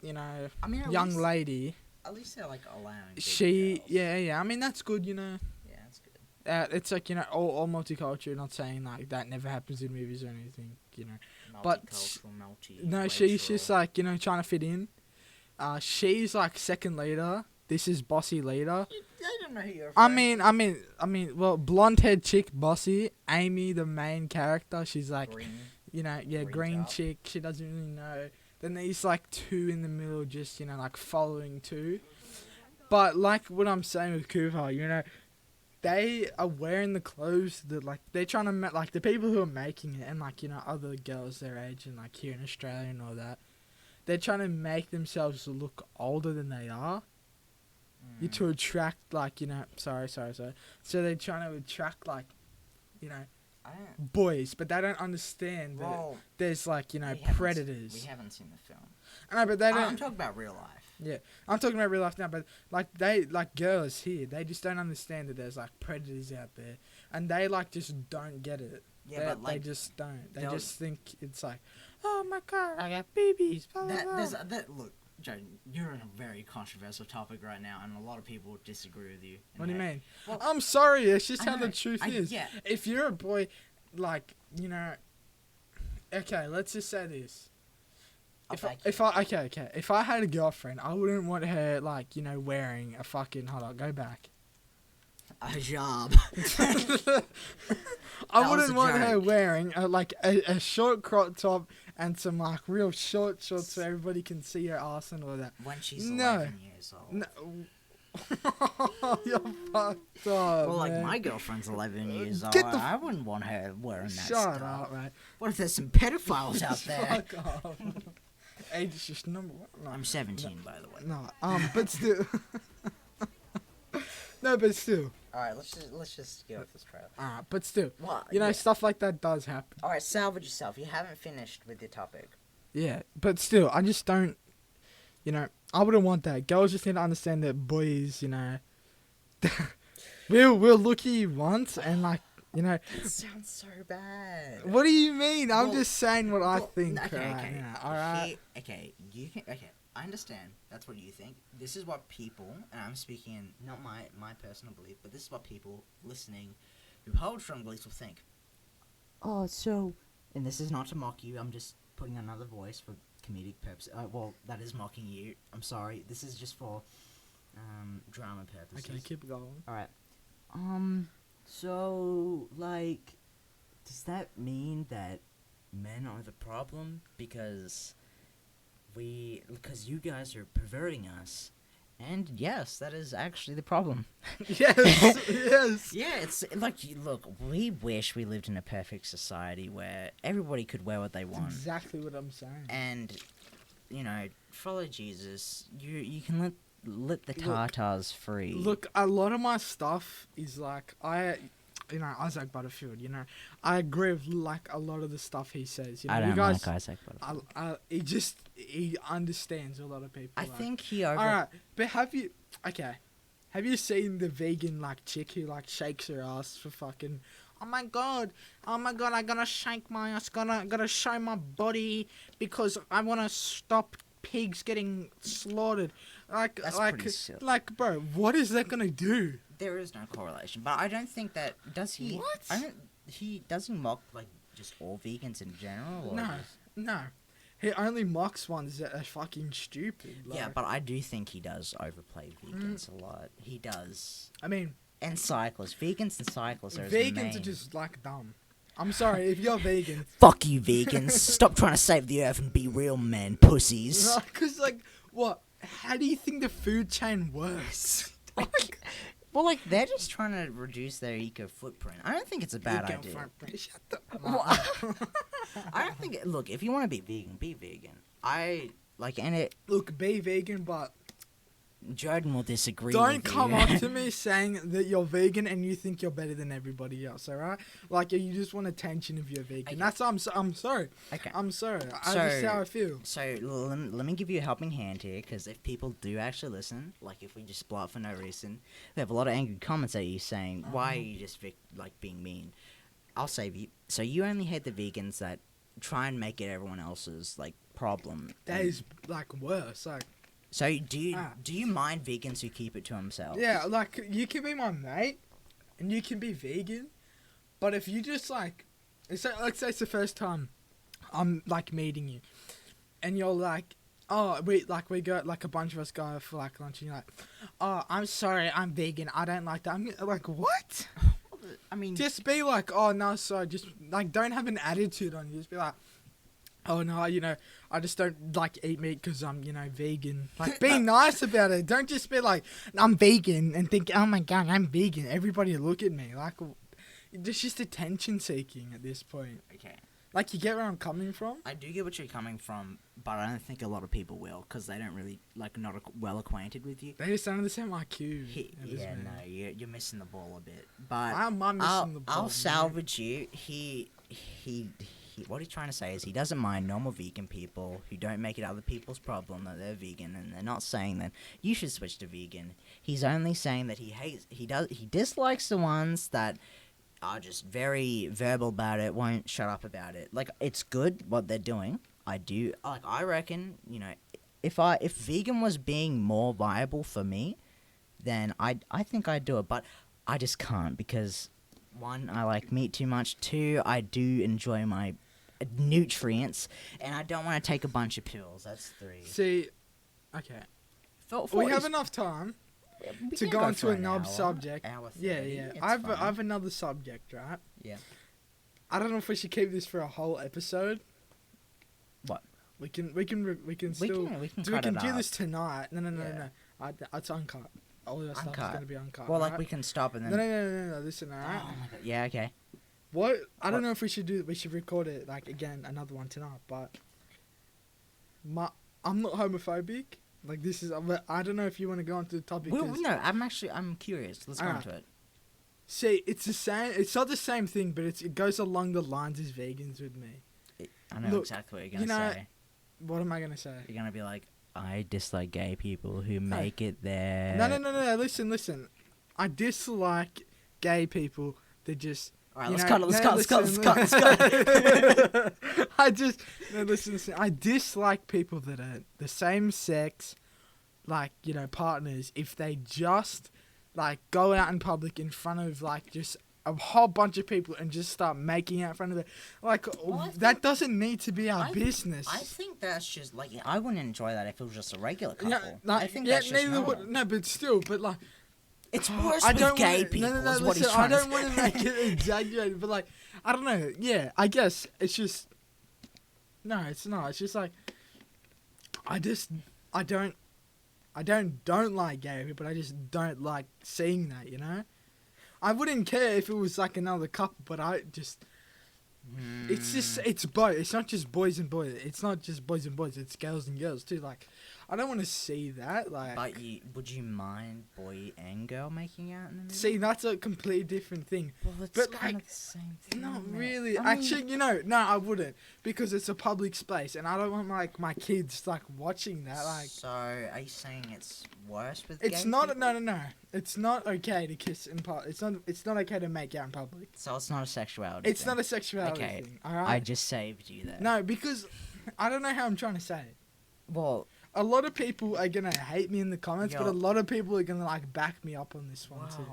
you know, I mean, young lady. At least they're, like, allowing big She, girls. yeah. I mean, that's good, you know. Yeah, that's good. It's like, you know, all multicultural. Not saying like that never happens in movies or anything, you know. But no, she's just like, you know, trying to fit in. She's like second leader. This is bossy leader. I don't know who you're I mean, well, blonde head chick, bossy. Amy, the main character, she's like, Green. you know, yeah, Green green top. chick. She doesn't really know. Then there's like two in the middle, just, you know, like following two. But like what I'm saying with Cooper, you know, they are wearing the clothes that like they're trying to like the people who are making it and like other girls their age and like here in Australia and all that. They're trying to make themselves look older than they are. To attract like sorry. So they're trying to attract like I don't. boys, but they don't understand that Well, there's like we haven't predators. We haven't seen the film. I know, but they don't. I'm talking about real life. Yeah, I'm talking about real life now, but like they like girls here, they just don't understand that there's like predators out there, and they like just don't get it. Yeah, they, but like they just don't. They they'll- just think it's like, oh my god, I got babies. Blah, blah, that blah. there's that. Look, Joe, you're on a very controversial topic right now, and a lot of people disagree with you. What do you mean? Well, I'm sorry, it's just I how the know, truth is. Yeah. If you're a boy, like okay, let's just say this. If I had a girlfriend, I wouldn't want her like wearing a fucking hold on, go back. A job. I was wouldn't a want her joke. wearing a short crop top and some like real short shorts so everybody can see her ass and all that. When she's No. 11 years old. No. You're fucked up. Well, like man. my girlfriend's 11 years old. Get the I wouldn't want her wearing that Shut stuff. up, mate. What if there's some pedophiles out there? Fuck off. Age is just number one. No, I'm 17, by the way. no, but still. No, but still. All right, let's just get off this trailer. But still. What? Stuff like that does happen. All right, salvage yourself. You haven't finished with your topic. Yeah, but still, I just don't. I wouldn't want that. Girls just need to understand that boys, we'll look at you once and like, It sounds so bad. what do you mean? I'm Well, just saying what I Well, think. Okay, right okay. now, all right. You can. Okay, I understand. That's what you think. This is what people, and I'm speaking in not my personal belief, but this is what people listening who hold strong beliefs will think. Oh, so, and this is not to mock you. I'm just putting another voice for comedic purposes. Well, that is mocking you. I'm sorry. This is just for drama purposes. Okay, keep going. All right. So, like, does that mean that men are the problem because you guys are perverting us? And yes, that is actually the problem. Yes, yes. Yeah, it's like, look, we wish we lived in a perfect society where everybody could wear what they That's want. exactly what I'm saying. And, follow Jesus. You can let the Tartars free. Look, a lot of my stuff is like Isaac Butterfield. I agree with like a lot of the stuff he says. I don't you guys, like Isaac Butterfield. he understands a lot of people. I like. think he over... Alright, but have you seen the vegan like chick who like shakes her ass for fucking? Oh my god, I gotta shake my ass, gotta show my body because I wanna stop pigs getting slaughtered. That's pretty silly. Like, bro, what is that gonna do? There is no correlation, but I don't think that does he. What? I don't. He doesn't mock like just all vegans in general. Or No, just- no. He only mocks ones that are fucking stupid. Like, Yeah, but I do think he does overplay vegans a lot. He does, I mean, and cyclists. Vegans and cyclists are his vegans main. are just like dumb. I'm sorry if you're vegan. Fuck you, vegans! Stop trying to save the earth and be real men, pussies. Because, like, what? How do you think the food chain works? Well, like they're just trying to reduce their eco footprint. I don't think it's a bad idea. Shut the I don't think. Look, if you want to be vegan, be vegan. I like, and it. Look, be vegan, but Jordan will disagree. don't with come you. up to me saying that you're vegan and you think you're better than everybody else, alright? Like, you just want attention if you're vegan. Okay. That's I'm sorry. Okay. I'm sorry. That's So- how I feel. So let me give you a helping hand here, because if people do actually listen, like if we just blow up for no reason, we have a lot of angry comments at you saying, "Why are you just being mean?" I'll save you. So you only hate the vegans that try and make it everyone else's like problem. That And- is, like, worse. Like, So do Ah. you mind vegans who keep it to themselves? yeah, like, you can be my mate and you can be vegan, but if you just, like, let's say it's the first time I'm, like, meeting you, and you're like, oh, we go, like, a bunch of us go for, like, lunch, and you're like, oh, I'm sorry, I'm vegan, I don't like that. I'm like, what? I mean, Just be like, oh, no, sorry, just, like, don't have an attitude on you. Just be like, oh no, I just don't like eat meat because I'm, vegan. Like, be nice about it. Don't just be like, I'm vegan and think, oh my god, I'm vegan. Everybody look at me. Like, it's just attention seeking at this point. Okay. Like, you get where I'm coming from? I do get what you're coming from, but I don't think a lot of people will, because they don't really, like, not well acquainted with you. They just don't understand my IQ. Yeah, no, you're missing the ball a bit. But I'm missing the ball. I'll salvage you. What he's trying to say is he doesn't mind normal vegan people who don't make it other people's problem that they're vegan, and they're not saying that you should switch to vegan. He's only saying that he dislikes the ones that are just very verbal about it, won't shut up about it. Like, it's good what they're doing. I reckon, if vegan was being more viable for me, then I think I'd do it, but I just can't, because one, I like meat too much, two, I do enjoy my nutrients, and I don't want to take a bunch of pills. That's three. See, okay. We have enough time to go into another subject. Hour 30, yeah. I've another subject, right? Yeah. I don't know if we should keep this for a whole episode. What? We can still we can do this tonight. No. It's uncut. All of that stuff is Uncut. gonna be uncut. Well, right? like, we can stop and then. No. Listen, alright. Oh my god. Yeah. Okay. What? I don't know if we should record it like again another one tonight, but I'm not homophobic. Like, this is, I don't know if you want to go into the topic. No, I'm curious. Let's go into it. See, it's the same. It's not the same thing, but it goes along the lines as vegans with me. I know exactly what you're gonna say. What am I gonna say? You're gonna be like, I dislike gay people who make it there. No. Listen. I dislike gay people that just. Alright, let's cut. Listen. I dislike people that are the same sex, like, partners, if they just, like, go out in public in front of, like, just a whole bunch of people and just start making out in front of it. Like, that doesn't need to be our business. I think that's just, like, I wouldn't enjoy that if it was just a regular couple. Yeah, I think that's just normal. No, but still, like... It's worse with gay people, is what he's trying to say. I don't want to make it exaggerated, but, like, I don't know. Yeah, I guess it's just... No, it's not. It's just, like... I don't like gay people, but I just don't like seeing that, I wouldn't care if it was, like, another couple, but I just... It's both. It's not just boys and boys. It's not just boys and boys. It's girls and girls, too. Like, I don't want to see that. Like, but would you mind boy and girl making out in the middle? See, that's a completely different thing. Well, it's kind of the same thing. Not really. Actually, no, I wouldn't, because it's a public space, and I don't want my kids like watching that. Like, so are you saying it's worse with? It's gay not. People? No. It's not okay to kiss in public. It's not okay to make out in public. So it's not a sexuality. It's not a sexuality thing. All right. I just saved you there. No, because I don't know how I'm trying to say it. Well, a lot of people are gonna hate me in the comments, but a lot of people are gonna like back me up on this one too.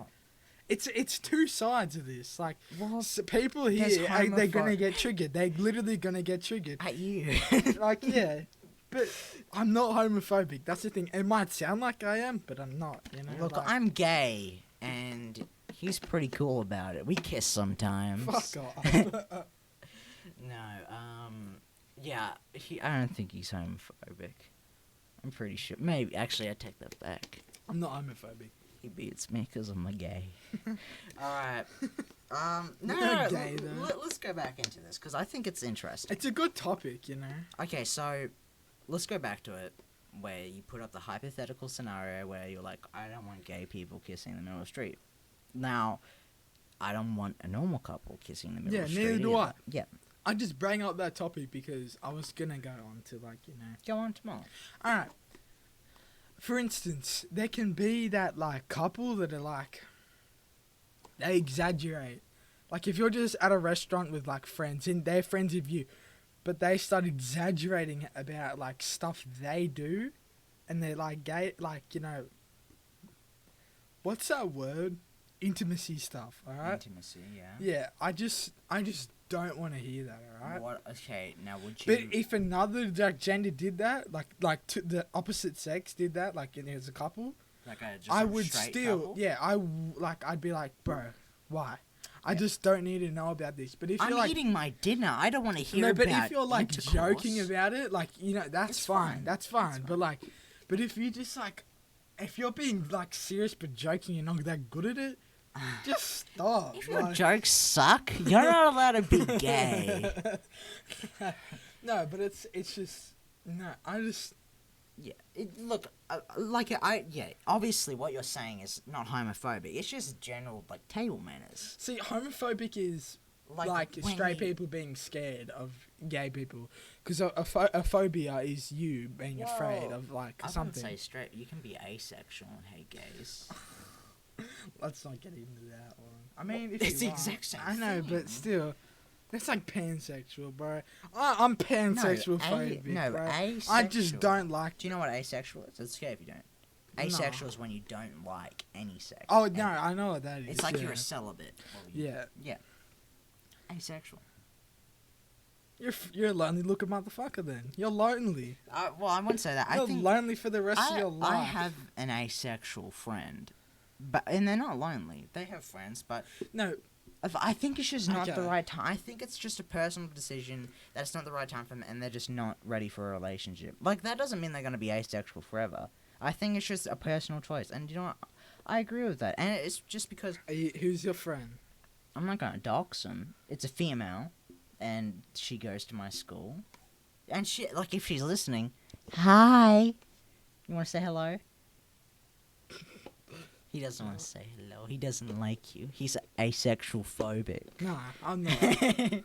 It's two sides of this. Like, so people here, they're gonna get triggered. They're literally gonna get triggered at you. Like, yeah, but I'm not homophobic. That's the thing. It might sound like I am, but I'm not. Look, like, I'm gay, and he's pretty cool about it. We kiss sometimes. Fuck off. No, yeah, I don't think he's homophobic. I'm pretty sure. Maybe. Actually, I take that back. I'm not homophobic. He beats me because I'm a gay. Alright. No. Gay, let's go back into this, because I think it's interesting. It's a good topic, Okay, so let's go back to it, where you put up the hypothetical scenario where you're like, I don't want gay people kissing in the middle of the street. Now, I don't want a normal couple kissing in the middle of the street. Yeah, neither do I. Yeah. I just bring up that topic because I was gonna go on to, like, Go on tomorrow. Alright. For instance, there can be that, like, couple that are, like, they exaggerate. Like, if you're just at a restaurant with, like, friends, and they're friends with you, but they start exaggerating about, like, stuff they do, and they're, like, gay, like, what's that word? Intimacy stuff, alright? Intimacy, yeah. Yeah, I just don't want to hear that, alright? What? Okay, now would you... But if another gender did that, like the opposite sex did that, like as a couple, like just I a would straight still, couple? yeah, I'd be like, bro, why? I just don't need to know about this. But if I'm you're like, eating my dinner. I don't want to hear no, about but if you're like joking intercourse. about it, like that's It's fine. fine. That's fine. But like, but if you just like, if you're being like serious but joking, you're not that good at it. Just stop. If your like- jokes suck, you're not allowed to be gay. No, but it's just no. I just Yeah, obviously what you're saying is not homophobic. It's just general, like, table manners. see homophobic is like when straight you- people being scared of gay people, because a phobia is you being afraid Well, of like I wouldn't something. say straight. You can be asexual and hate gays. Let's not get into that one. I mean, if It's you the want. exact same I know, thing. but still, that's like pansexual, bro. I'm pansexual phobic, bro. asexual. I just don't like. Do you know what asexual is? It's scary if you don't. No. Asexual is when you don't like any sex. Oh And no, I know what that is. It's like yeah. you're a celibate. Yeah, Asexual. you're a lonely looking motherfucker. Then you're lonely. Well, I wouldn't say that. You're I think lonely for the rest of your life. I have an asexual friend, and they're not lonely. They have friends, but No, I think it's just not the Okay. right time. I think it's just a personal decision that it's not the right time for them, and they're just not ready for a relationship. Like, that doesn't mean they're going to be asexual forever. I think it's just a personal choice, and you know what? I agree with that. And it's just because who's your friend? I'm not going to dox them. It's a female, and she goes to my school. And she, like, if she's listening, hi. You want to say hello? He doesn't want to say hello. He doesn't like you. He's asexual phobic. No, I'm not. I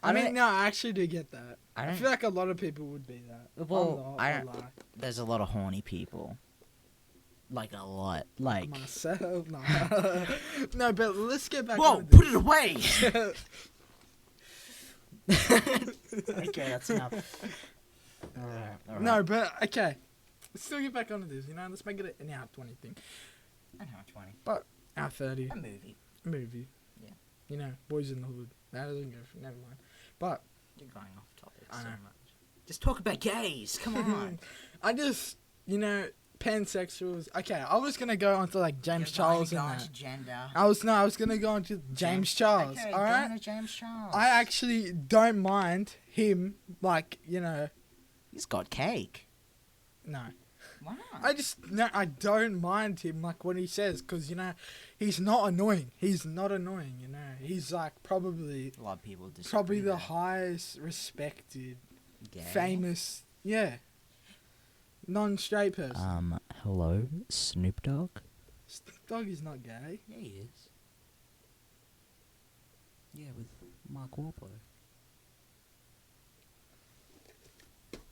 I mean, don't- no, I actually do get that. I I don't- feel like a lot of people would be that. Well, I'm I not, don't- I'll lie. There's a lot of horny people. Like, a lot. Like, Myself, no. No, but let's get back whoa, on put it away! Okay, that's enough. Alright. No, but okay. Let's still get back onto this, let's make it an hour 20 thing. I know, 20. Hour 30 A movie. movie. Yeah. Boys in the Hood. That doesn't go for, never mind. But You're going off topic I so know. much. Just talk about gays. Come on. I just, pansexuals. Okay, I was gonna go on to like James Charles and that. Gender. I was gonna go on to James Charles. Okay, all go right. on to James Charles. I actually don't mind him, like He's got cake. no. Wow. I don't mind him like what he says, because he's not annoying. He's not annoying. He's like probably A lot of people disagree. probably the with highest respected, that. Gay. famous, non-straight person. Hello, Snoop Dogg? Snoop Dogg is not gay. Yeah, he is. Yeah, with Mark Wahlberg.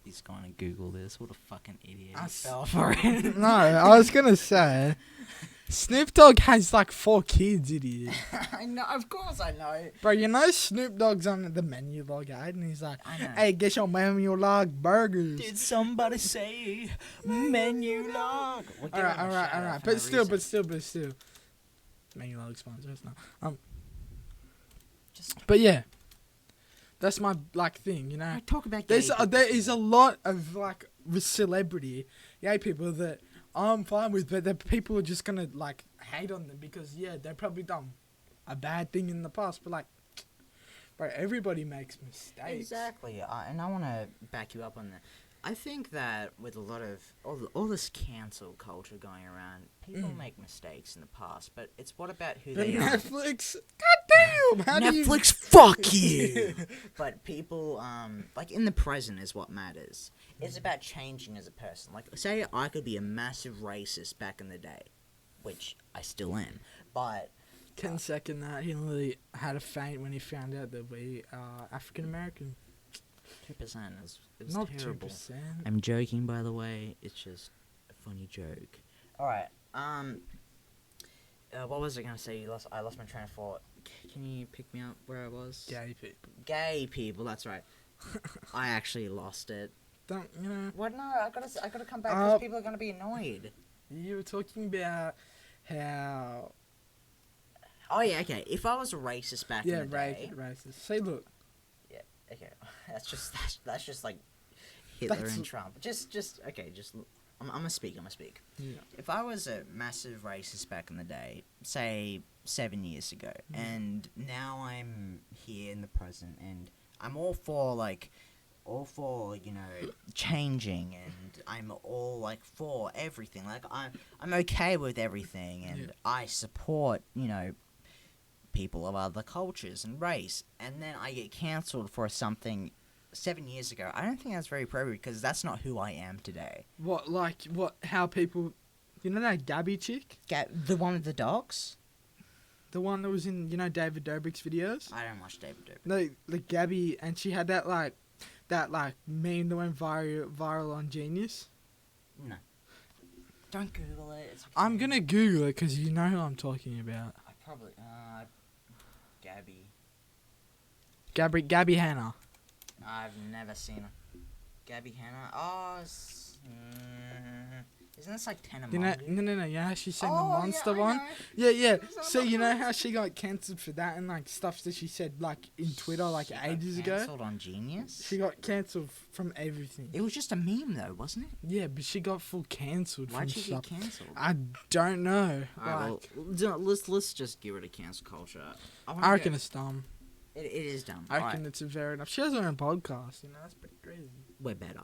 He's going to Google this. What a fucking idiot. I He s- fell for it. No, I was gonna say, Snoop Dogg has like 4 kids, idiot. I know, of course I know. Bro, Snoop Dogg's on the menu log ad, and he's like, I know. "Hey, get your menu log burgers." Did somebody say menu log? All right. But still, menu log sponsors now. Just But yeah, that's my like thing, I talk about There gay is a lot of like celebrity gay people that I'm fine with, but the people are just gonna like hate on them because they probably done a bad thing in the past. But like, bro, everybody makes mistakes. Exactly, and I want to back you up on that. I think that with a lot of all this cancel culture going around, people make mistakes in the past, but it's what about who But they are. Netflix, goddamn, how do you? Netflix, fuck you. But people, like in the present is what matters. It's about changing as a person. Like, say I could be a massive racist back in the day, which I still am, but Can second that. He literally had a faint when he found out that we are African American. 2% it was Not terrible. 2%. I'm joking, by the way. It's just a funny joke. All right. What was I gonna say? I lost my train of thought. Can you pick me up where I was? Gay people. Gay people. That's right. I actually lost it. Don't What? No, I gotta come back because people are gonna be annoyed. You were talking about how Oh yeah, okay. If I was a racist back in the day, racist. Say look. okay, that's just like Hitler That's- and Trump. Just okay, just I'm gonna speak. Yeah. If I was a massive racist back in the day, say 7 years ago, and now I'm here in the present, and I'm all for changing, and I'm all like for everything. Like I'm okay with everything, and I support people of other cultures and race, and then I get cancelled for something 7 years ago. I don't think that's very appropriate because that's not who I am today. How people, that Gabby chick? The one with the dogs? The one that was in, David Dobrik's videos? I don't watch David Dobrik. No, like Gabby, and she had that meme that went viral on Genius. No. Don't Google it. It's I'm gonna Google it because you know who I'm talking about. I probably, Gabby Hanna. I've never seen her. Gabby Hanna. Oh, isn't this like 10 a month? No. You know how she sang the monster one? Know. Yeah. So you know how she got cancelled for that and like stuff that she said like in Twitter like She ages got ago? cancelled on Genius? She got cancelled from everything. It was just a meme though, wasn't it? Yeah, but she got full cancelled Why'd from she get stuff. cancelled? I don't know. Alright, well, let's just get rid of cancel culture. I reckon it's dumb. It is dumb. I reckon it's fair enough. She has her own podcast, that's pretty crazy. We're better.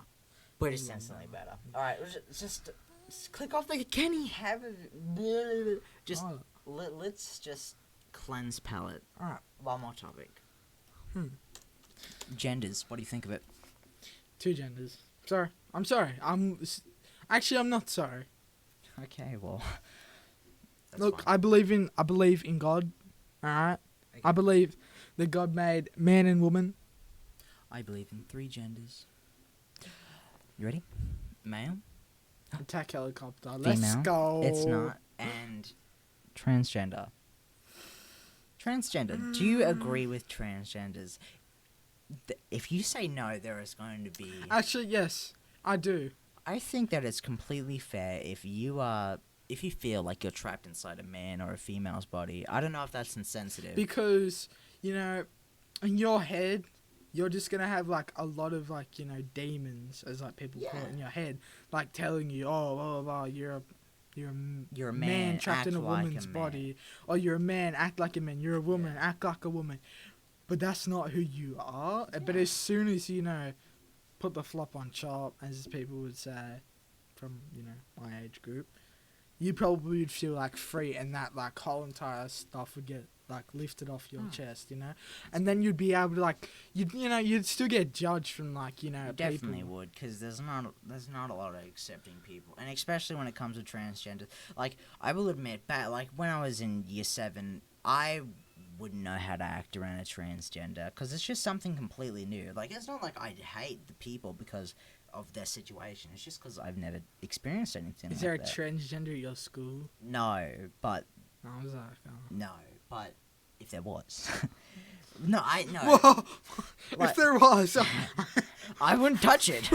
We're just instantly better. Alright, just click off the... Can he have a... Just... Let's just cleanse palate. Alright. One more topic. Genders. What do you think of it? 2 genders. Sorry. I'm sorry. I'm not sorry. Okay, well... Look, fine. I believe in God. Alright? Okay. I believe that God made man and woman. I believe in 3 genders. You ready? Male? Attack helicopter. Let's Female? go. It's not. And transgender. Transgender. Do you agree with transgenders? If you say no, there is going to be... Actually, yes. I do. I think that it's completely fair if you feel like you're trapped inside a man or a female's body. I don't know if that's insensitive. Because, in your head, you're just going to have, like, a lot of, like, demons, as, like, people call it in your head, like, telling you, oh, blah, blah, blah, you're a man trapped in a woman's body. Or you're a man, act like a man. You're a woman, act like a woman. But that's not who you are. Yeah. But as soon as, put the flop on chop, as people would say, from, my age group, you probably would feel like free, and that like whole entire stuff would get like lifted off your chest, and then you'd be able to like you'd still get judged from like You definitely people. would, because there's not a lot of accepting people, and especially when it comes to transgender. Like I will admit, like when I was in year 7, I wouldn't know how to act around a transgender because it's just something completely new. Like it's not like I hate the people because of their situation. It's just because I've never experienced anything. Is like there a that. transgender at your school? No, but I was like, no, but if there was, no. Whoa! Like- If there was, I wouldn't touch it.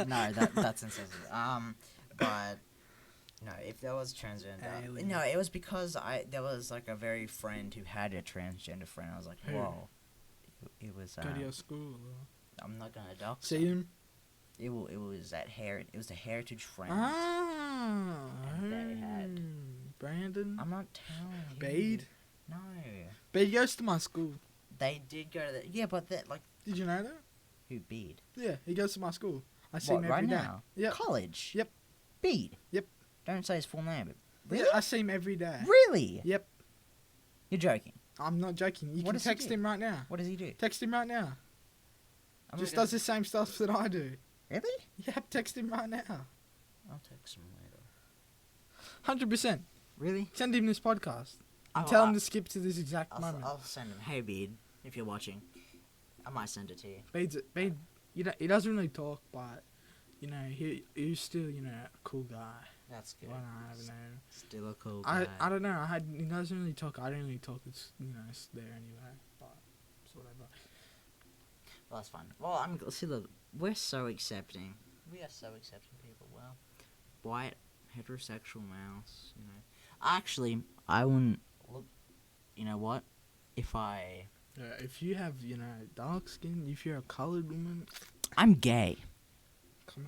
No, that's insensitive. But no, if there was a transgender, Alien. no, it was because there was like a very friend who had a transgender friend. I was like, Who? whoa. It was. go to your school. I'm not gonna dox. See him? It was It was a heritage friend. Ah, And they had- Brandon. I'm not telling you. Bede. No. Bede goes to my school. They did go to the... Yeah, but that, like... Did you know that? Who, Bede? Yeah, he goes to my school. I see What, him right every day. now? Yep. College? Yep. Bede? Yep. Don't say his full name, but... Really? Yeah, I see him every day. Really? Yep. You're joking. I'm not joking. You What can does he text do? him right now. What does he do? Text him right now. I'm Just gonna- does the same stuff that I do. Really? Yep, text him right now. I'll text him later. 100%. Really? Send him this podcast. I'll- Tell him to skip to this exact I'll, moment. I'll send him. Hey, Bede, if you're watching, I might send it to you. Bede, he doesn't really talk, but, he's still, a cool guy. That's good. Well, I don't know. Still a cool guy. I don't know. He doesn't really talk. I don't really talk. It's it's there anyway. But it's whatever. Well, that's fine. Well, see, look, we're so accepting. We are so accepting people. Well, white, heterosexual males, Actually, I wouldn't look. You know what? If If you have dark skin, if you're a colored woman, I'm gay. come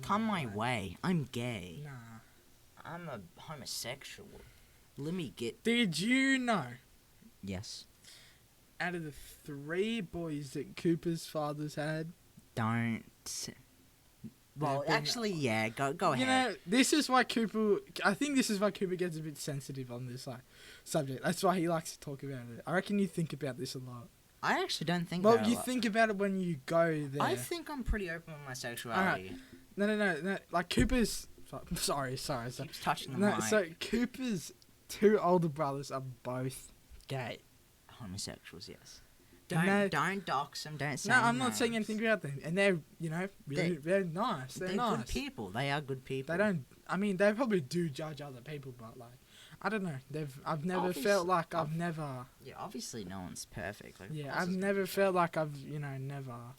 Come my way. I'm gay. Nah. I'm a homosexual. Let me get... Did you know, Yes. out of the 3 boys that Cooper's fathers had, Don't... Well, They've been- actually, yeah. Go ahead. you know, this is why Cooper. I think this is why Cooper gets a bit sensitive on this subject. That's why he likes to talk about it. I reckon you think about this a lot. I actually don't think Well, about it a you lot. think about it when you go there. I think I'm pretty open with my sexuality. No. Like Cooper's. Sorry. Keeps touching the No, mic. so Cooper's 2 older brothers are both gay. Homosexuals, yes. And they- Don't dox them. Don't say No, I'm not names. saying anything about them, and they're really they're nice. They're nice. good people. They are good people. They don't. I mean, they probably do judge other people, but like, I don't know. I've never Obvious- felt like I've never. Yeah, obviously no one's perfect. Like, of Yeah, course I've it's never not felt like I've never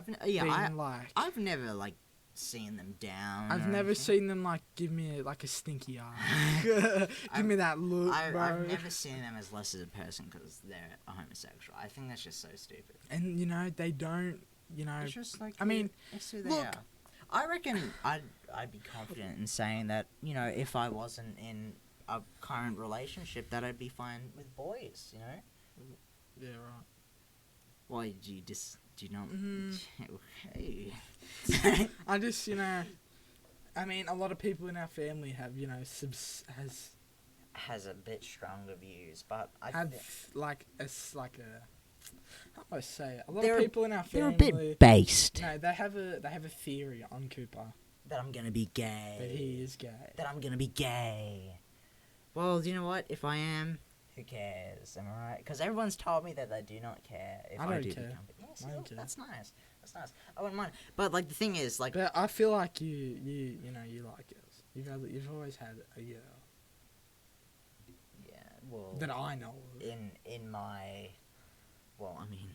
been like. I've never like seen them down. I've or never anything. seen them like give me a stinky eye. Give me that look, bro. I've never seen them as less as a person because they're a homosexual. I think that's just so stupid. And they don't. It's just like I mean, it's who they look- are. I reckon I'd be confident in saying that if I wasn't in a current relationship that I'd be fine with boys. Yeah, right. Why do you not? Mhm. Hey. I just I mean, a lot of people in our family have Has a bit stronger views, but I have thi- like a how do I say it? A lot They're of a- people in our they're a family. bit based. No, they have a theory on Cooper That I'm gonna be gay. that he is gay. That I'm gonna be gay. Well, you know what? If I am, who cares? Am I right? Because everyone's told me that they do not care if I I, don't do care. become. Yeah, see, I don't look, care. that's nice. That's nice. I wouldn't mind. But like the thing is, like, But I feel like you like girls. You've always had a girl yeah. Well, that I know of. in my, well, I mean,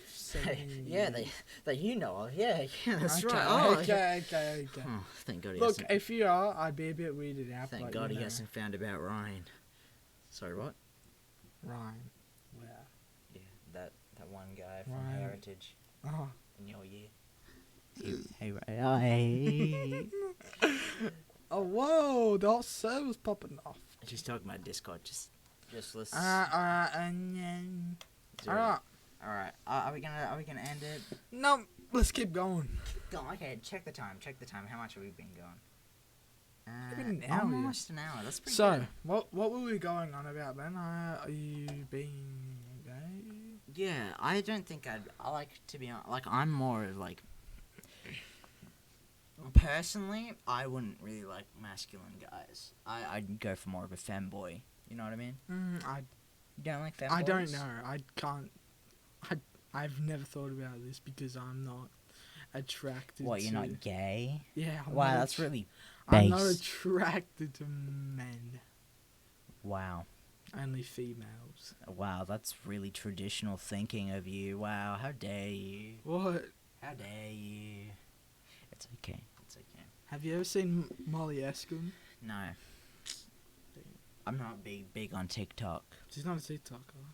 7 yeah, years. that you know of. Yeah, that's Okay, right. Oh, okay. Oh, thank God he Look, hasn't. if you are, I'd be a bit weirded out. Thank but, God he hasn't found about Ryan. Sorry, what? Ryan. Wow. Yeah, that one guy from Ryan. Heritage Oh. in your year. Hey, Ryan. Oh, whoa! The whole server's popping off. Just talking about Discord. Just listen. Alright, and then... Alright. Alright. Are we gonna end it? No, let's keep going. Go. Okay. Check the time. How much have we been going? Been an hour, yeah. Almost an hour. That's pretty So, good. what were we going on about then? Are you being gay? Yeah, I don't think I like to be honest. Like, I'm more of like. Personally, I wouldn't really like masculine guys. I'd go for more of a femboy. You know what I mean? You don't like femboys? I don't know. I can't. I've never thought about this because I'm not attracted What, to... you're not gay? Yeah. I'm Wow, not that's really I'm not base. attracted to men. Wow. Only females. Wow, that's really traditional thinking of you. Wow, how dare you? What? How dare you? It's okay. It's okay. Have you ever seen Molly Escom? No. I'm not big on TikTok. She's not a TikToker.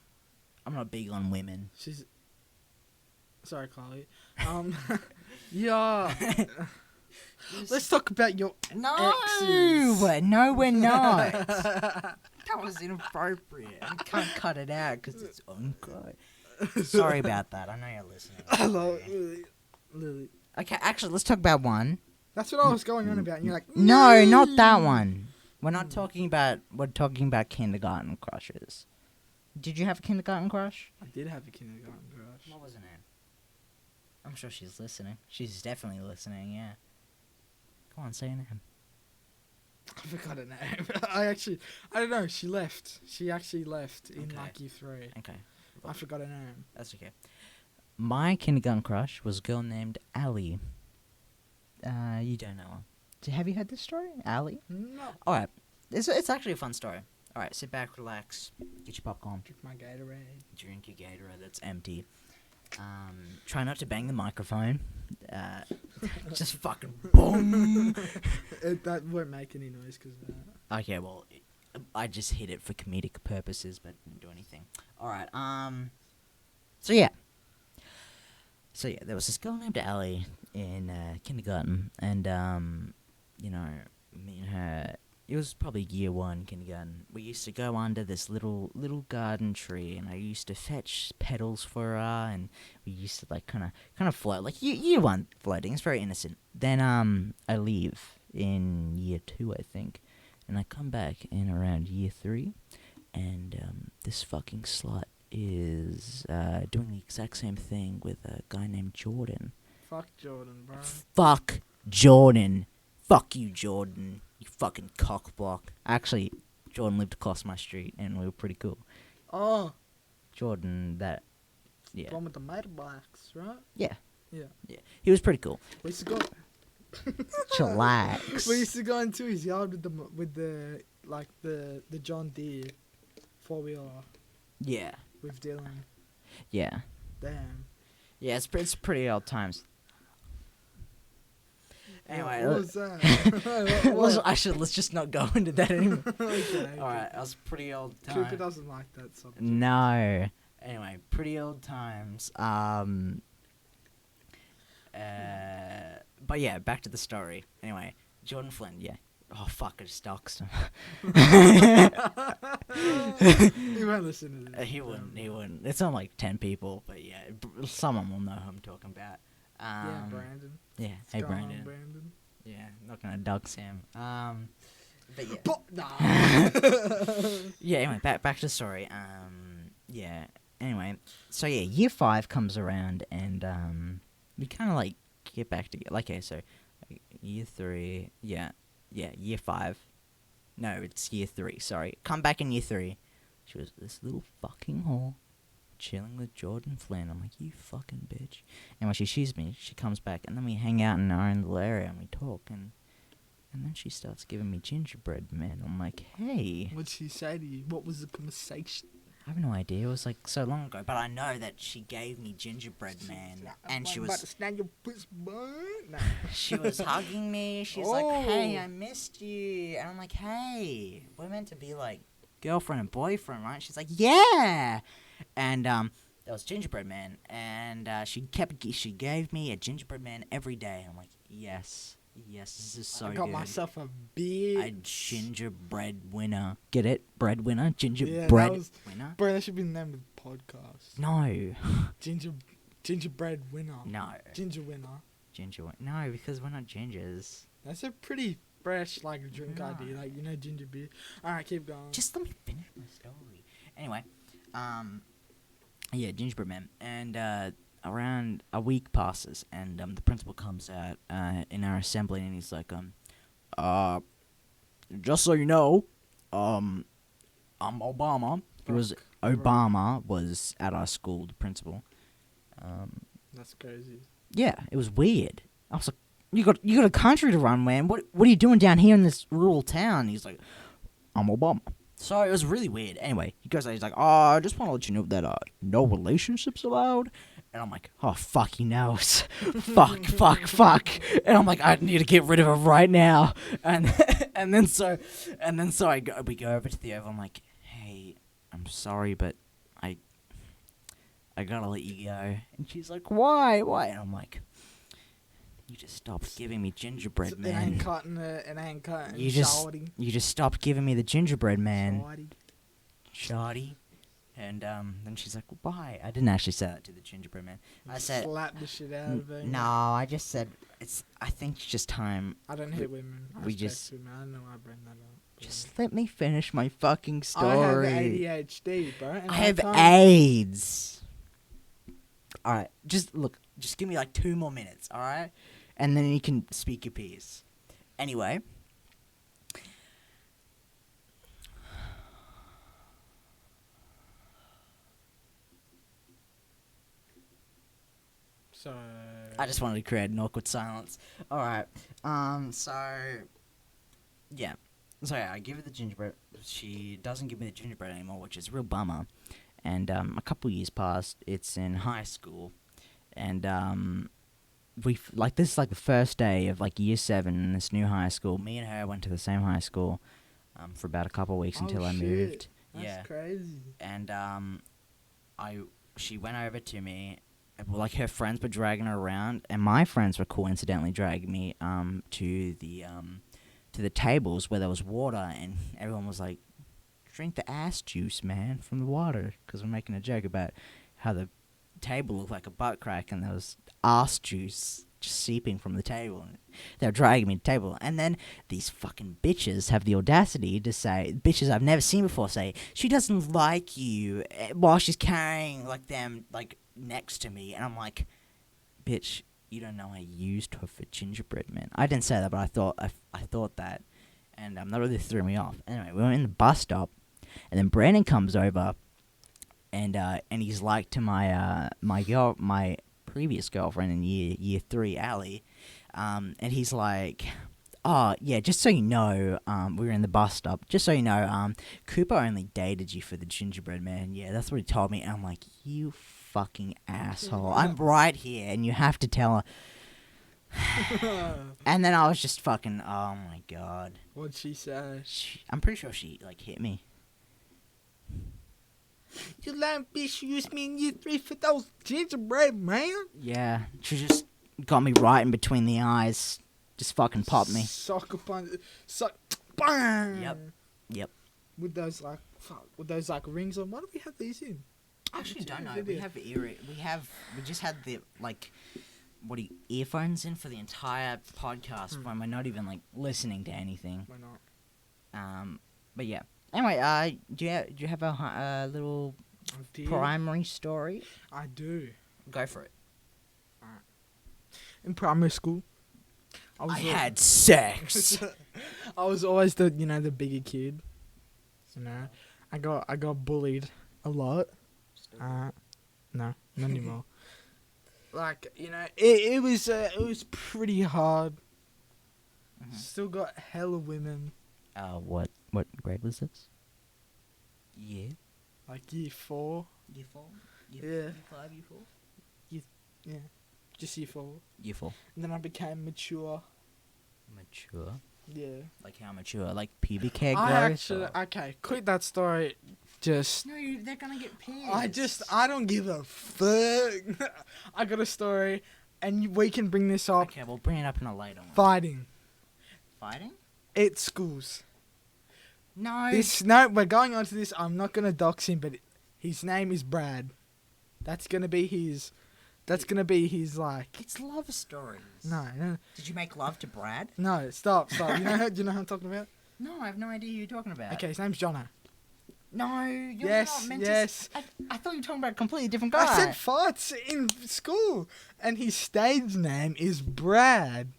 I'm not big on women. She's... Sorry, Carly. Yeah. Let's talk about your No! exes. No, we're not. That was inappropriate. I can't cut it out because it's uncut. Sorry about that. I know you're listening. Hello, Lily. Okay, actually, let's talk about one. That's what I was going on about. And you're like, No, not that one. We're not talking about. We're talking about kindergarten crushes. Did you have a kindergarten crush? I did have a kindergarten crush. What was her name? I'm sure she's listening. She's definitely listening. Yeah. Go on, say her name. I forgot her name. I don't know. She left. She actually left in Okay. like year 3. Okay, I forgot her name. that's okay. My kindergarten crush was a girl named Allie. You don't know her. Have you heard this story, Allie? No. All right, it's actually a fun story. All right, sit back, relax, get your popcorn, Drink my Gatorade. drink your Gatorade that's empty. Try not to bang the microphone. Just fucking boom. That won't make any noise because of that. Okay, well, I just hit it for comedic purposes, but didn't do anything. All right. So yeah, there was this girl named Allie in kindergarten, and you know, me and her. It was probably year one kindergarten. We used to go under this little garden tree, and I used to fetch petals for her, and we used to like kind of float like year one floating. It's very innocent. Then I leave in year two, I think, and I come back in around year three, and this fucking slut is doing the exact same thing with a guy named Jordan. Fuck Jordan, bro. Fuck Jordan. Fuck you, Jordan. You fucking cockblock. Actually, Jordan lived across my street, and we were pretty cool. Oh, Jordan, that... Yeah. one with the motorbikes, right? Yeah. Yeah. Yeah. He was pretty cool. We used to go. Chillax. We used to go into his yard with the John Deere 4-wheeler Yeah. with Dylan. Yeah. Damn. Yeah, it's pretty old times. Anyway, what was that? let's just not go into that anymore. Okay. Alright, that was pretty old Cooper times. doesn't like that subject. No. Anyway, pretty old times. But yeah, back to the story. Anyway, Jordan Flynn, yeah. Oh fuck, I just doxed him. He won't listen to this. He wouldn't. It's on like 10 people, but yeah, someone will know who I'm talking about. Yeah, Brandon. Yeah, What's hey going on, Brandon. Brandon. Yeah, not gonna dox him. But yeah. Nah. Yeah, anyway, back to the story. Yeah. Anyway, so yeah, year 5 comes around, and we kind of like get back together. Like, okay, so year 3, yeah, year 5. No, it's year 3. Sorry, come back in year 3. She was this little fucking whore, chilling with Jordan Flynn. I'm like, you fucking bitch. And when she sees me, she comes back, and then we hang out in our own little area and we talk, and then she starts giving me gingerbread man. I'm like, hey. What'd she say to you? What was the conversation? I have no idea. It was like so long ago, but I know that she gave me gingerbread man, and she I'm about to was snag your puss bun. Nah. she was hugging me. She's like, "Hey, I missed you," and I'm like, "Hey, we're meant to be like girlfriend and boyfriend, right?" She's like, "Yeah," and that was gingerbread man, and she gave me a gingerbread man every day. I'm like, yes, this is so I got good. myself a big A gingerbread winner. Get it? Breadwinner? Gingerbread winner? Bro, that should be the name of the podcast. No. Gingerbread winner. No. Ginger winner. No, because we're not gingers. That's a pretty fresh like drink No. idea. Like, you know, ginger beer. Alright, keep going. Just let me finish my story. Anyway, yeah, gingerbread man. And around a week passes, and the principal comes out in our assembly, and he's like, just so you know, I'm Obama. Obama was at our school, the principal. That's crazy. Yeah, it was weird. I was like, you got a country to run, man. What are you doing down here in this rural town? He's like, I'm Obama. So it was really weird. Anyway, he goes, he's like, I just want to let you know that no relationships allowed. And I'm like, oh, fuck, he knows. fuck. And I'm like, I need to get rid of him right now. And then we go over to the Oval. I'm like, hey, I'm sorry, but I gotta let you go. And she's like, why? And I'm like, you just stopped giving me gingerbread, man. It ain't cutting. You just stopped giving me the gingerbread man. Shoddy. And then she's like, why? I didn't actually say that to the gingerbread man. I said, slap the shit out of her. No, I just said I think it's just time. I don't hate women. I respect women. I don't know why I bring that up. Just let me finish my fucking story. I have ADHD, bro. And I have AIDS. Alright, just give me like 2 more minutes, alright? And then you can speak your piece. Anyway. So I just wanted to create an awkward silence. Alright. Yeah. So yeah, I give her the gingerbread. She doesn't give me the gingerbread anymore, which is a real bummer. And a couple years passed. It's in high school. And this is like the first day of like year 7 in this new high school. Me and her went to the same high school for about a couple of weeks until I moved. That's crazy. And she went over to me like her friends were dragging her around, and my friends were coincidentally dragging me to the tables where there was water, and everyone was like, "Drink the ass juice, man, from the water," because we're making a joke about how the table looked like a butt crack, and there was ass juice just seeping from the table. And they were dragging me to the table, and then these fucking bitches have the audacity to say, bitches I've never seen before, say she doesn't like you while she's carrying like them like next to me, and I'm like, bitch, you don't know I used her for gingerbread man. I didn't say that, but I thought that, and that really threw me off. Anyway, we were in the bus stop, and then Brandon comes over, and he's like to my previous girlfriend in year 3, Allie, and he's like, "Oh yeah, just so you know, we were in the bus stop. Just so you know, Cooper only dated you for the gingerbread man. Yeah, that's what he told me." And I'm like, "You fucking asshole! I'm right here, and you have to tell her." And then I was just fucking, oh my god. What'd she say? I'm pretty sure she like hit me. You lying bitch, you used me in year 3 for those gingerbread man. Yeah, she just got me right in between the eyes. Just fucking popped me. Sucker punch, bang. Yep. With those like rings on. Why do we have these in? I actually don't know. We just had the like, earphones in for the entire podcast when we're not even like listening to anything. Why not? But yeah. Anyway, do you have a little primary story? I do. Go for it. In primary school, I had sex. I was always the bigger kid. I got bullied a lot. No, not anymore. Like it was pretty hard. Mm-hmm. Still got hella women. What grade was this? Yeah. Like year 4. Year 4? Yeah. Year 5, year 4? Yeah. Just year 4. Year 4. And then I became mature. Mature? Yeah. Like how mature? Like pubic hair growth? Okay, quit that story. Just. No, they're gonna get pissed. I don't give a fuck. I got a story, and we can bring this up. Okay, we'll bring it up in a later one. Fighting. Fighting? At schools. No. We're going on to this. I'm not gonna dox him, but his name is Brad. That's gonna be his like. It's love stories. No. Did you make love to Brad? No, stop. Do you know who I'm talking about? No, I have no idea who you're talking about. Okay, his name's Jono. No, you're yes, not meant yes. to. I thought you were talking about a completely different guy. I said fights in school, and his stage name is Brad.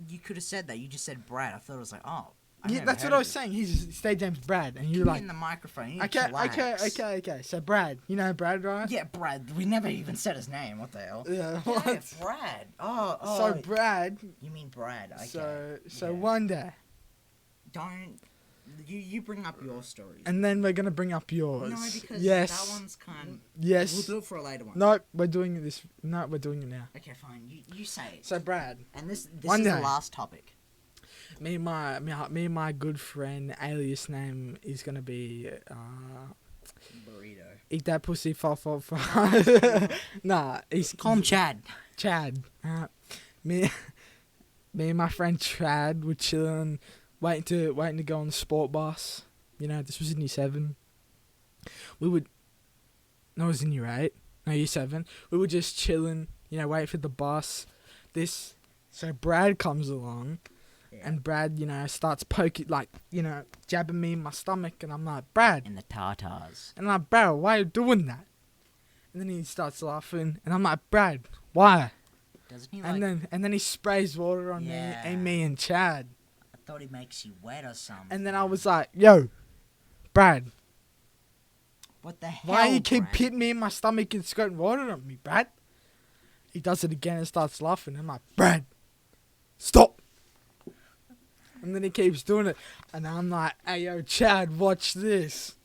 You could have said that. You just said Brad. I thought it was like, oh. Yeah, that's what I was saying. His stage name's Brad, and you're like in the microphone. You okay. So Brad, you know Brad, right? Yeah, Brad. We never even said his name. What the hell? Yeah, yeah, Brad. Oh. So Brad. You mean Brad? Okay. So yeah. One day. Don't. You bring up your stories. And then we're gonna bring up yours. No, because yes. that one's kind. Yes. We'll do it for a later one. No, we're doing this. No, we're doing it now. Okay, fine. You say it. So Brad. And this one is day, the last topic. Me and my good friend, alias name is gonna be Burrito. Eat that pussy, fall. Nah, call him Chad. Chad. Me and my friend Chad were chilling, waiting to go on the sport bus. This was in year 7. It was in year 8. No, year 7. We were just chilling, waiting for the bus. So Brad comes along. Yeah. And Brad, starts poking, jabbing me in my stomach. And I'm like, Brad. In the tartars. And I'm like, Brad, why are you doing that? And then he starts laughing. And I'm like, Brad, why? Doesn't he and then he sprays water on me and Chad. I thought he makes you wet or something. And then I was like, yo, Brad. What the hell, why you keep hitting me in my stomach and squirting water on me, Brad? He does it again and starts laughing. I'm like, Brad, stop. And then he keeps doing it. And I'm like, hey, yo, Chad, watch this.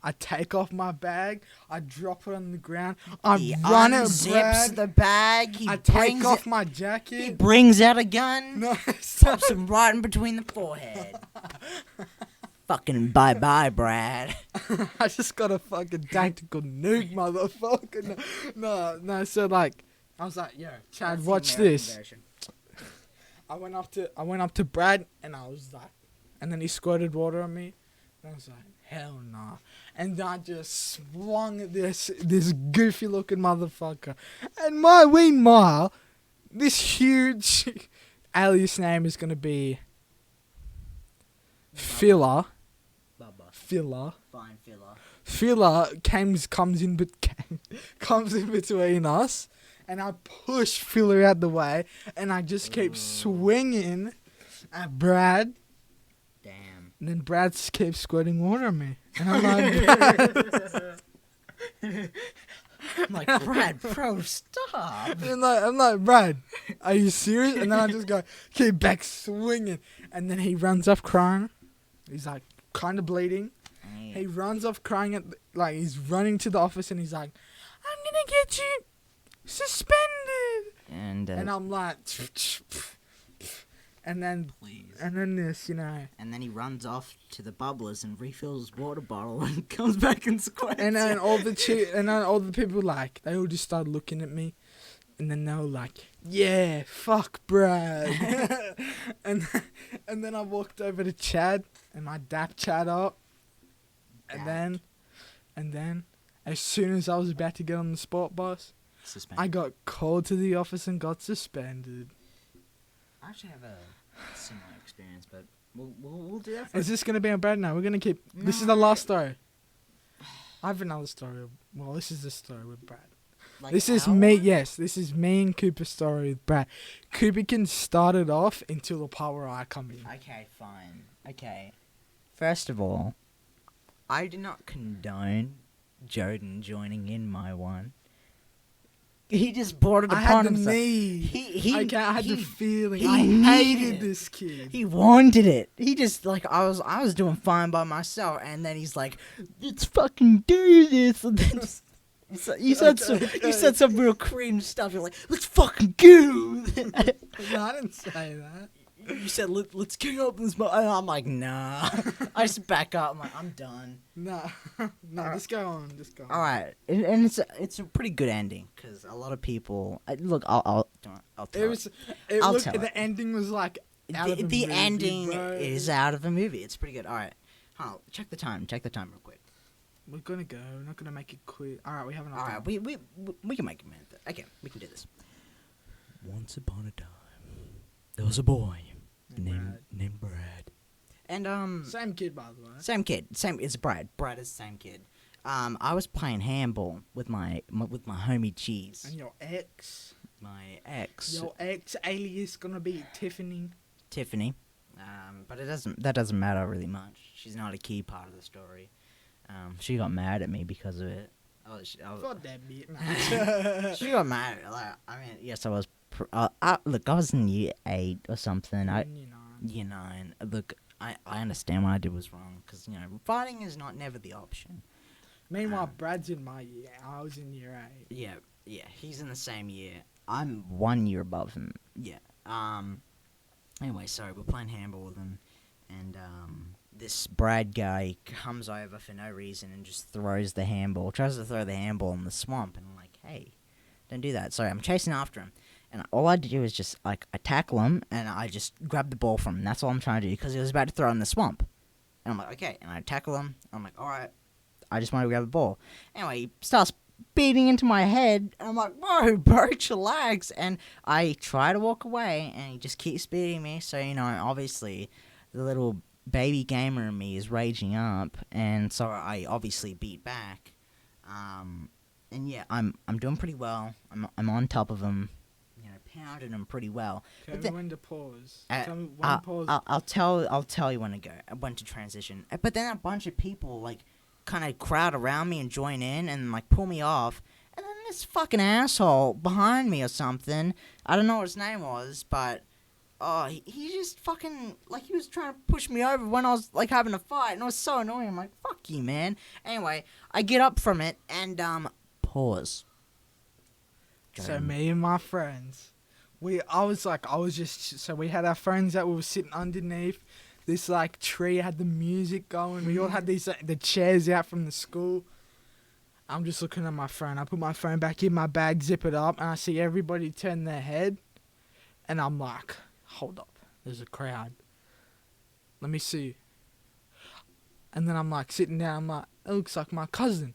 I take off my bag. I drop it on the ground. I run it, Brad. The bag. I take off my jacket. He brings out a gun. No, pops him right in between the forehead. Fucking bye-bye, Brad. I just got a fucking tactical nuke, motherfucker. No. So like, I was like, yo, Chad, That's the watch American this. version. I went up to Brad, and I was like, and then he squirted water on me, and I was like, hell nah. And I just swung at this goofy looking motherfucker, and meanwhile, this huge alias name is gonna be Filler. Bubba. Filler. Fine filler. Filler comes in between us, and I push Filler out the way, and I just keep swinging at Brad, Damn. and then Brad keeps squirting water on me, and I'm like, I'm like, Brad, bro, stop. and I'm like, Brad, are you serious? And then I just keep back swinging, and then he runs off crying. He's like, kind of bleeding. He runs off crying he's running to the office, and he's like, I'm gonna get you suspended. And I'm like, and then Please. and then this, And then he runs off to the bubblers and refills his water bottle and comes back and squirts. and then all the people they all just started looking at me, and then they were like, yeah, fuck Brad. and then I walked over to Chad, and I dapped Chad up, and then as soon as I was about to get on the sport bus, Suspended. I got called to the office and got suspended. I actually have a similar experience, but we'll do that. Is this gonna be on Brad now? We're gonna keep. This is the last story. I have another story. Well, this is the story with Brad. Like This is our me. one? Yes, this is me and Cooper's story with Brad. Cooper can start it off until the part where I come in. Okay, fine. Okay. First of all, I do not condone Jordan joining in my one. He just brought it I upon had the himself. need. I had the feeling. he I needed hated it. this kid. He wanted it. He just I was doing fine by myself, and then he's like, "Let's fucking do this." And then you said some real cringe stuff. You're like, "Let's fucking go." No, I didn't say that. You said, "Let's get up this." And I'm like, "Nah." I just back up. I'm like, "I'm done." No, just go on. Just go on. All right, and it's a pretty good ending because a lot of people look. I'll tell I'll tell the it. ending was like out of a The movie, ending bro. is out of a movie. It's pretty good. All right, check the time. Check the time real quick. We're gonna go. We're not gonna make it quick. All right, we have enough All time. right, we can make a minute. Okay, we can do this. Once upon a time, there was a boy named Brad, and Same kid, by the way. same kid, it's Brad. Brad is the same kid. I was playing handball with my homie Cheese. And your ex. My ex, Your ex alias gonna be Tiffany. Tiffany. But that doesn't matter really much. She's not a key part of the story. She got mad at me because of it. Fuck that bitch. She got mad. Yes, I was. Look, I was in year 8 or something. Year 9. Look, I understand what I did was wrong because fighting is never the option. Meanwhile, Brad's in my year. I was in year 8. Yeah, he's in the same year. I'm 1 year above him. Yeah. Anyway, sorry, we're playing handball with him, and this Brad guy comes over for no reason and just tries to throw the handball in the swamp, and I'm like, hey, don't do that. Sorry, I'm chasing after him, and all I do is just I tackle him and I just grab the ball from him. That's all I'm trying to do because he was about to throw it in the swamp, and I'm like, okay, and I tackle him. I'm like, all right, I just want to grab the ball. Anyway, he starts beating into my head, and I'm like, whoa, bro, chillax. And I try to walk away, and he just keeps beating me. So, obviously, the little baby gamer in me is raging up, and so I obviously beat back. And yeah, I'm doing pretty well. I'm on top of him, pounding him pretty well. Tell me when to pause. Tell me when I'll, to pause. I'll tell you when to transition. But then a bunch of people kind of crowd around me and join in and pull me off, and then this fucking asshole behind me or something, I don't know what his name was, but he just fucking he was trying to push me over when I was having a fight, and it was so annoying. I'm like, fuck you, man. Anyway, I get up from it and pause. So me and my friends, we had our friends that we were sitting underneath this like tree had the music going. We all had these the chairs out from the school. I'm just looking at my phone. I put my phone back in my bag, zip it up, and I see everybody turn their head. And I'm like, hold up, there's a crowd. Let me see. And then I'm like sitting down. I'm like, it looks like my cousin.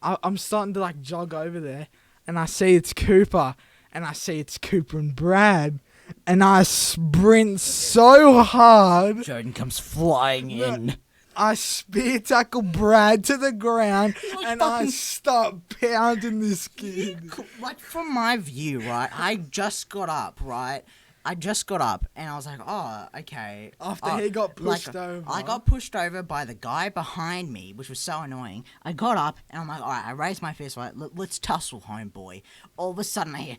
I'm starting to like jog over there, and I see it's Cooper, and I see it's Cooper and Brad, and I sprint so hard. Jordan comes flying in. I spear tackle Brad to the ground, like and I fucking- start pounding this kid. Like, from my view, right, I just got up, and I was like, oh, okay. After he got pushed like, over. I got pushed over by the guy behind me, which was so annoying. I got up, and I'm like, all right, I raised my fist, right, let's tussle, homeboy. All of a sudden, I hear...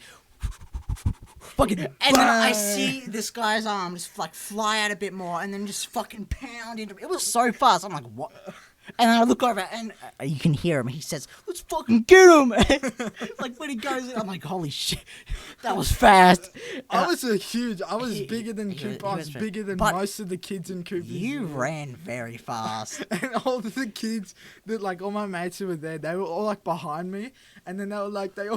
fucking, and then I see this guy's arm just like fly out a bit more, and then just fucking pound into me. It was so fast. I'm like, what? And then I look over, and you can hear him. He says, "Let's fucking get him!" Like when he goes in, I'm like, "Holy shit, that was fast!" I was bigger than he Cooper. I was was bigger than but most of the kids in Cooper's You year. ran very fast. And all of the kids that like all my mates who were there, they were all like behind me, and then they all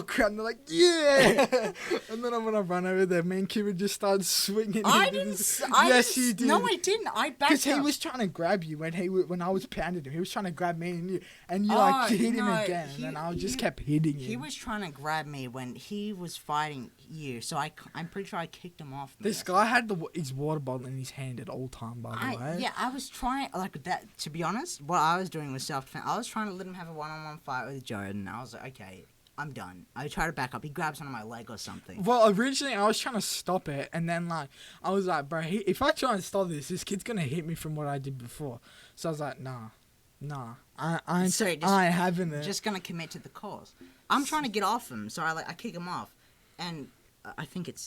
crowd and they're like, yeah. And then when I run over there, me and Cooper just started swinging. Yes, you did. No, I didn't. I backed Because he up. was trying to grab you when I was pounding him. He was trying to grab me and you Oh, like hit him no, again, and then I just kept hitting him. He was trying to grab me when he was fighting you, so I'm pretty sure I kicked him off. This guy had his water bottle in his hand at all time, by the way. Yeah, I was trying, like, that, to be honest, what I was doing was self-defense. I was trying to let him have a one-on-one fight with Jordan. I was like, okay, I'm done. I try to back up. He grabs onto my leg or something. Well, originally I was trying to stop it, and then like I was like, bro, if I try and stop this kid's gonna hit me from what I did before. So I was like, nah, I ain't having it. Just gonna commit to the cause. I'm trying to get off him, so I kick him off, and I think it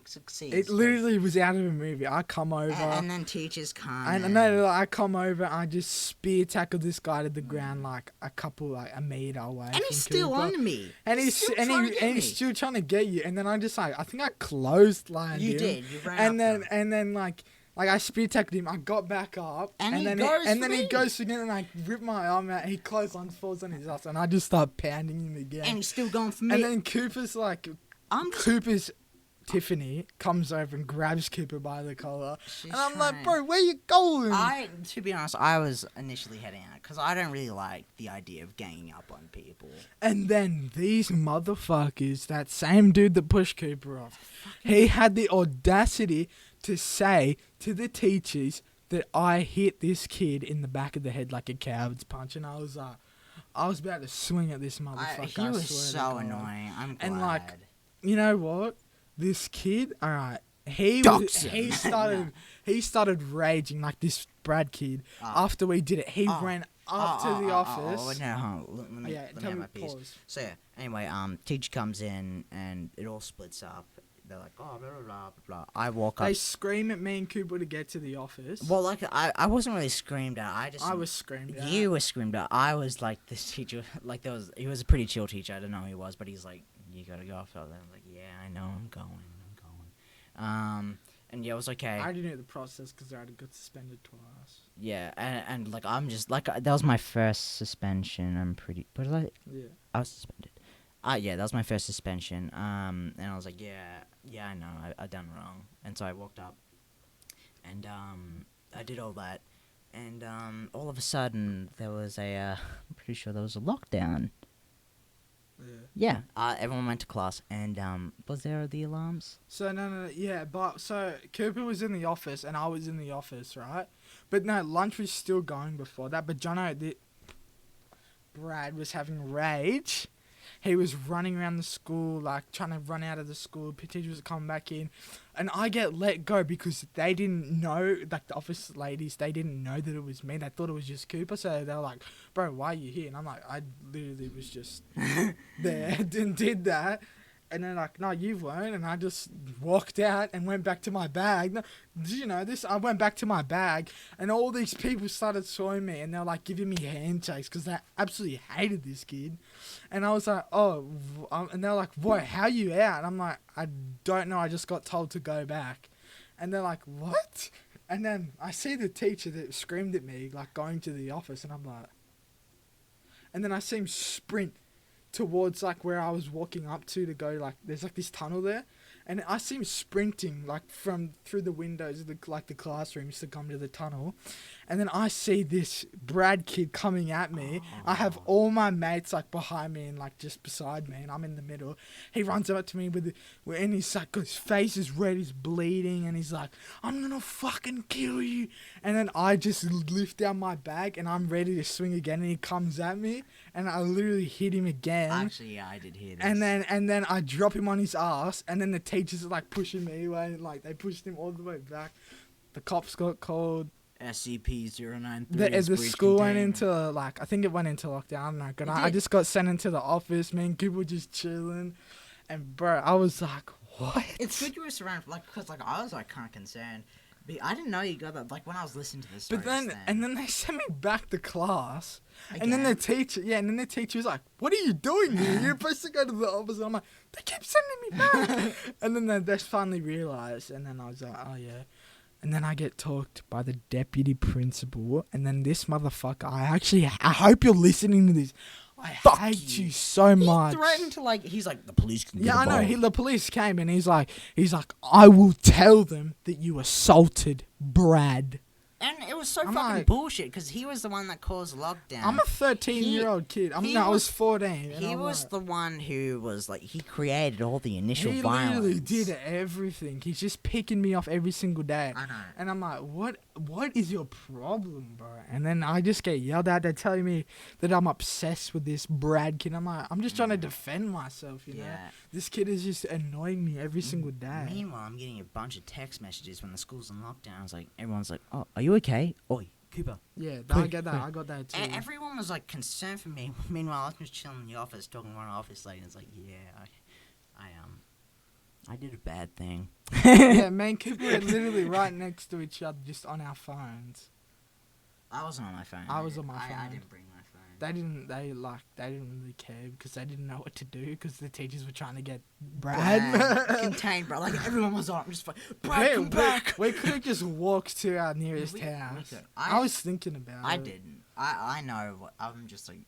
succeeds. It literally was out of a movie. I come over, and then teachers come. I come over, and I just spear tackle this guy to the ground like a meter away. And from he's still Cooper. on me. And he's still trying to get you. And then I just like I think I clotheslined him. You did. You ran And then like I spear tackled him. I got back up, And he then goes for he me. goes again, and I rip my arm out. He clotheslines, falls on his ass, and I just start pounding him again. And he's still going for me. And then Cooper's Tiffany comes over and grabs Cooper by the collar, She's and I'm like, trying- bro, where you going? To be honest, I was initially heading out because I don't really like the idea of ganging up on people. And then these motherfuckers, that same dude that pushed Cooper off, he had the audacity to say to the teachers that I hit this kid in the back of the head like a coward's punch, and I was about to swing at this motherfucker. He I was swear to so God. annoying. I'm glad. And like, you know what? This kid, all right. He started raging like this Brad kid after we did it. He ran up to the office. No, hold on. Let me tell have me, my piece. pause. So yeah, anyway, teacher comes in and it all splits up. They're like, oh, blah, blah, blah, blah. I walk up. They scream at me and Cooper to get to the office. Well, like, I wasn't really screamed at. I was screamed at. You were screamed at. I was like, this teacher, like, he was a pretty chill teacher. I don't know who he was, but he's like, you gotta go off. I'm like, yeah, I know, I'm going. And yeah, it was okay. I already knew the process because I already got suspended twice. Yeah, and like, I'm just, like, that was my first suspension. What was I? Yeah. I was suspended. Yeah, that was my first suspension. And I was like, yeah, I know, I done wrong. And so I walked up, and I did all that, and all of a sudden there was I'm pretty sure there was a lockdown. Yeah. Yeah. Everyone went to class, and was there the alarms? So so Cooper was in the office and I was in the office, right? But no, lunch was still going before that. But Brad was having rage. He was running around the school, like, trying to run out of the school. Teachers was coming back in. And I get let go because they didn't know, like, the office ladies, they didn't know that it was me. They thought it was just Cooper. So they were like, bro, why are you here? And I'm like, I literally was just there, did that. And they're like, no, you weren't. And I just walked out and went back to my bag. No, did you know this? I went back to my bag, and all these people started sawing me, and they're like giving me handshakes because they absolutely hated this kid. And I was like, and they're like, what? How you out? And I'm like, I don't know. I just got told to go back. And they're like, what? And then I see the teacher that screamed at me, like, going to the office, and I'm like... And then I see him sprint towards, like, where I was walking up to go, like... There's, like, this tunnel there. And I see him sprinting, like, through the windows of the classrooms to come to the tunnel. And then I see this Brad kid coming at me. I have all my mates, like, behind me and, like, just beside me. And I'm in the middle. He runs up to me and he's like, his face is red, he's bleeding. And he's like, I'm gonna fucking kill you. And then I just lift down my bag and I'm ready to swing again. And he comes at me. And I literally hit him again. Actually, yeah, I did hear this. And then I drop him on his ass, and then the teachers are like pushing me away, and like they pushed him all the way back. The cops got called. SCP-093. The school went into like I think it went into lockdown. I don't know. I just got sent into the office. Me and people just chilling, and bro, I was like, what? It's good you were surrounded, like, because like I was like kind of concerned. But I didn't know you got that. Like when I was listening to this. But then they sent me back to class. Again? And then the teacher was like, what are you doing here? You're supposed to go to the office. And I'm like, they keep sending me back. And then they finally realised. And then I was like, oh, yeah. And then I get talked by the deputy principal. And then this motherfucker, I hope you're listening to this. I hate you so much. He threatened to like, he's like, the police can get I know. involved." The police came and he's like, I will tell them that you assaulted Brad. And it was so I'm fucking like- bullshit because he was the one that caused lockdown. I'm a 13-year-old kid. I was 14. and He I'm was like- the one who was like, he created all the initial He violence. literally did everything. He's just picking me off every single day. I know. And I'm like, what is your problem, bro? And then I just get yelled at. They're telling me that I'm obsessed with this Brad kid. I'm like, I'm just trying to defend myself, you know? Yeah. This kid is just annoying me every single day. Meanwhile, I'm getting a bunch of text messages when the school's in lockdown. It's like, everyone's like, oh, are you okay? Oi, Cooper. Yeah, I Quick, get that. quick. I got that too. Everyone was like concerned for me. Meanwhile, I was just chilling in the office talking to one office lady. It's like, yeah, I did a bad thing. Yeah, me and Cooper were literally right next to each other, just on our phones. I wasn't on my phone. I was on my I phone. didn't bring my phone. They didn't really care because they didn't know what to do because the teachers were trying to get Brad. Contained, bro. Like everyone was on. I'm just like, Brad, come back. We could have just walked to our nearest We house. could. I was thinking about it. I didn't. I know. I'm just like,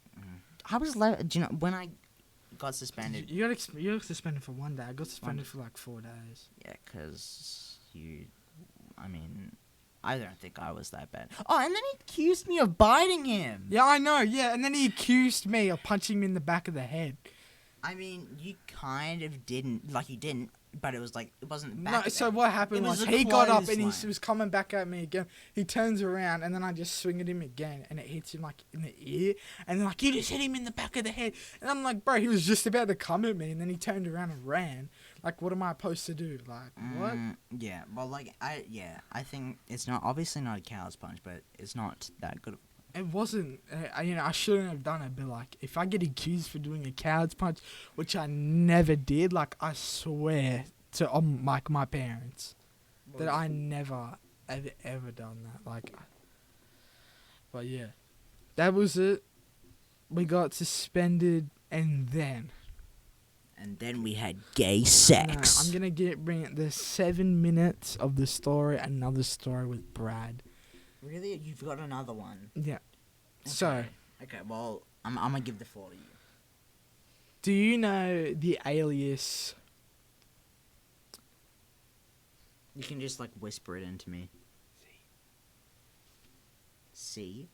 I was. Do you know when I got suspended? You got suspended for 1 day. I got suspended for like 4 days. Yeah, because you. I mean, I don't think I was that bad. Oh, and then he accused me of biting him. Yeah, I know. Yeah, and then he accused me of punching him in the back of the head. I mean, you kind of didn't. Like, you didn't, but it was like, it wasn't back. No, of so the- what happened it was was a he got up and he clothesline. was coming back at me again. He turns around and then I just swing at him again and it hits him like in the ear and like you just hit him in the back of the head and I'm like, bro, he was just about to come at me and then he turned around and ran. Like, what am I supposed to do? Like, what? Yeah, well, like, I think it's not, obviously not a cow's punch, but it's not that good. It wasn't, I shouldn't have done it, but like, if I get accused for doing a coward's punch, which I never did, like, I swear to like my parents that I never ever done that. Like, but yeah, that was it. We got suspended, and then we had gay sex. I'm gonna bring it the 7 minutes of the story, another story with Brad. Really? You've got another one? Yeah. So, Okay, well, I'm gonna give the floor to you. do you know the alias? You can just, like, whisper it into me. C?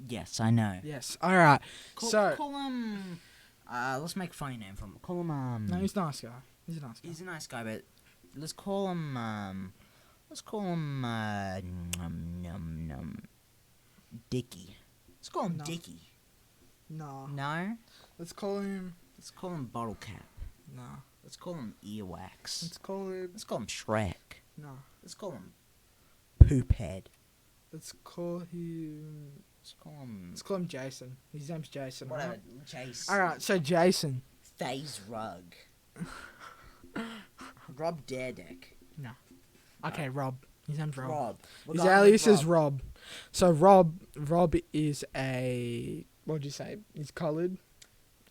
Yes, I know. Yes. All right. So, Call him... let's make a funny name for him. Call him, no, he's a nice guy. He's a nice guy. He's a nice guy, but let's call him, Dickie. Let's call him No. Dickie. No. No? Let's call him. Let's call him Bottle Cap. No. Let's call him Earwax. Let's call him. Let's call him Shrek. No. Let's call him Poophead. Let's call him. Let's call him... Let's call him Jason. His name's Jason. Whatever, Right? Jason. All right. So Jason. Phase Rug. Rob Daredek. Okay, Rob. His name's Rob. Rob. We're His going with alias is Rob. So Rob is a. What'd you say? He's coloured.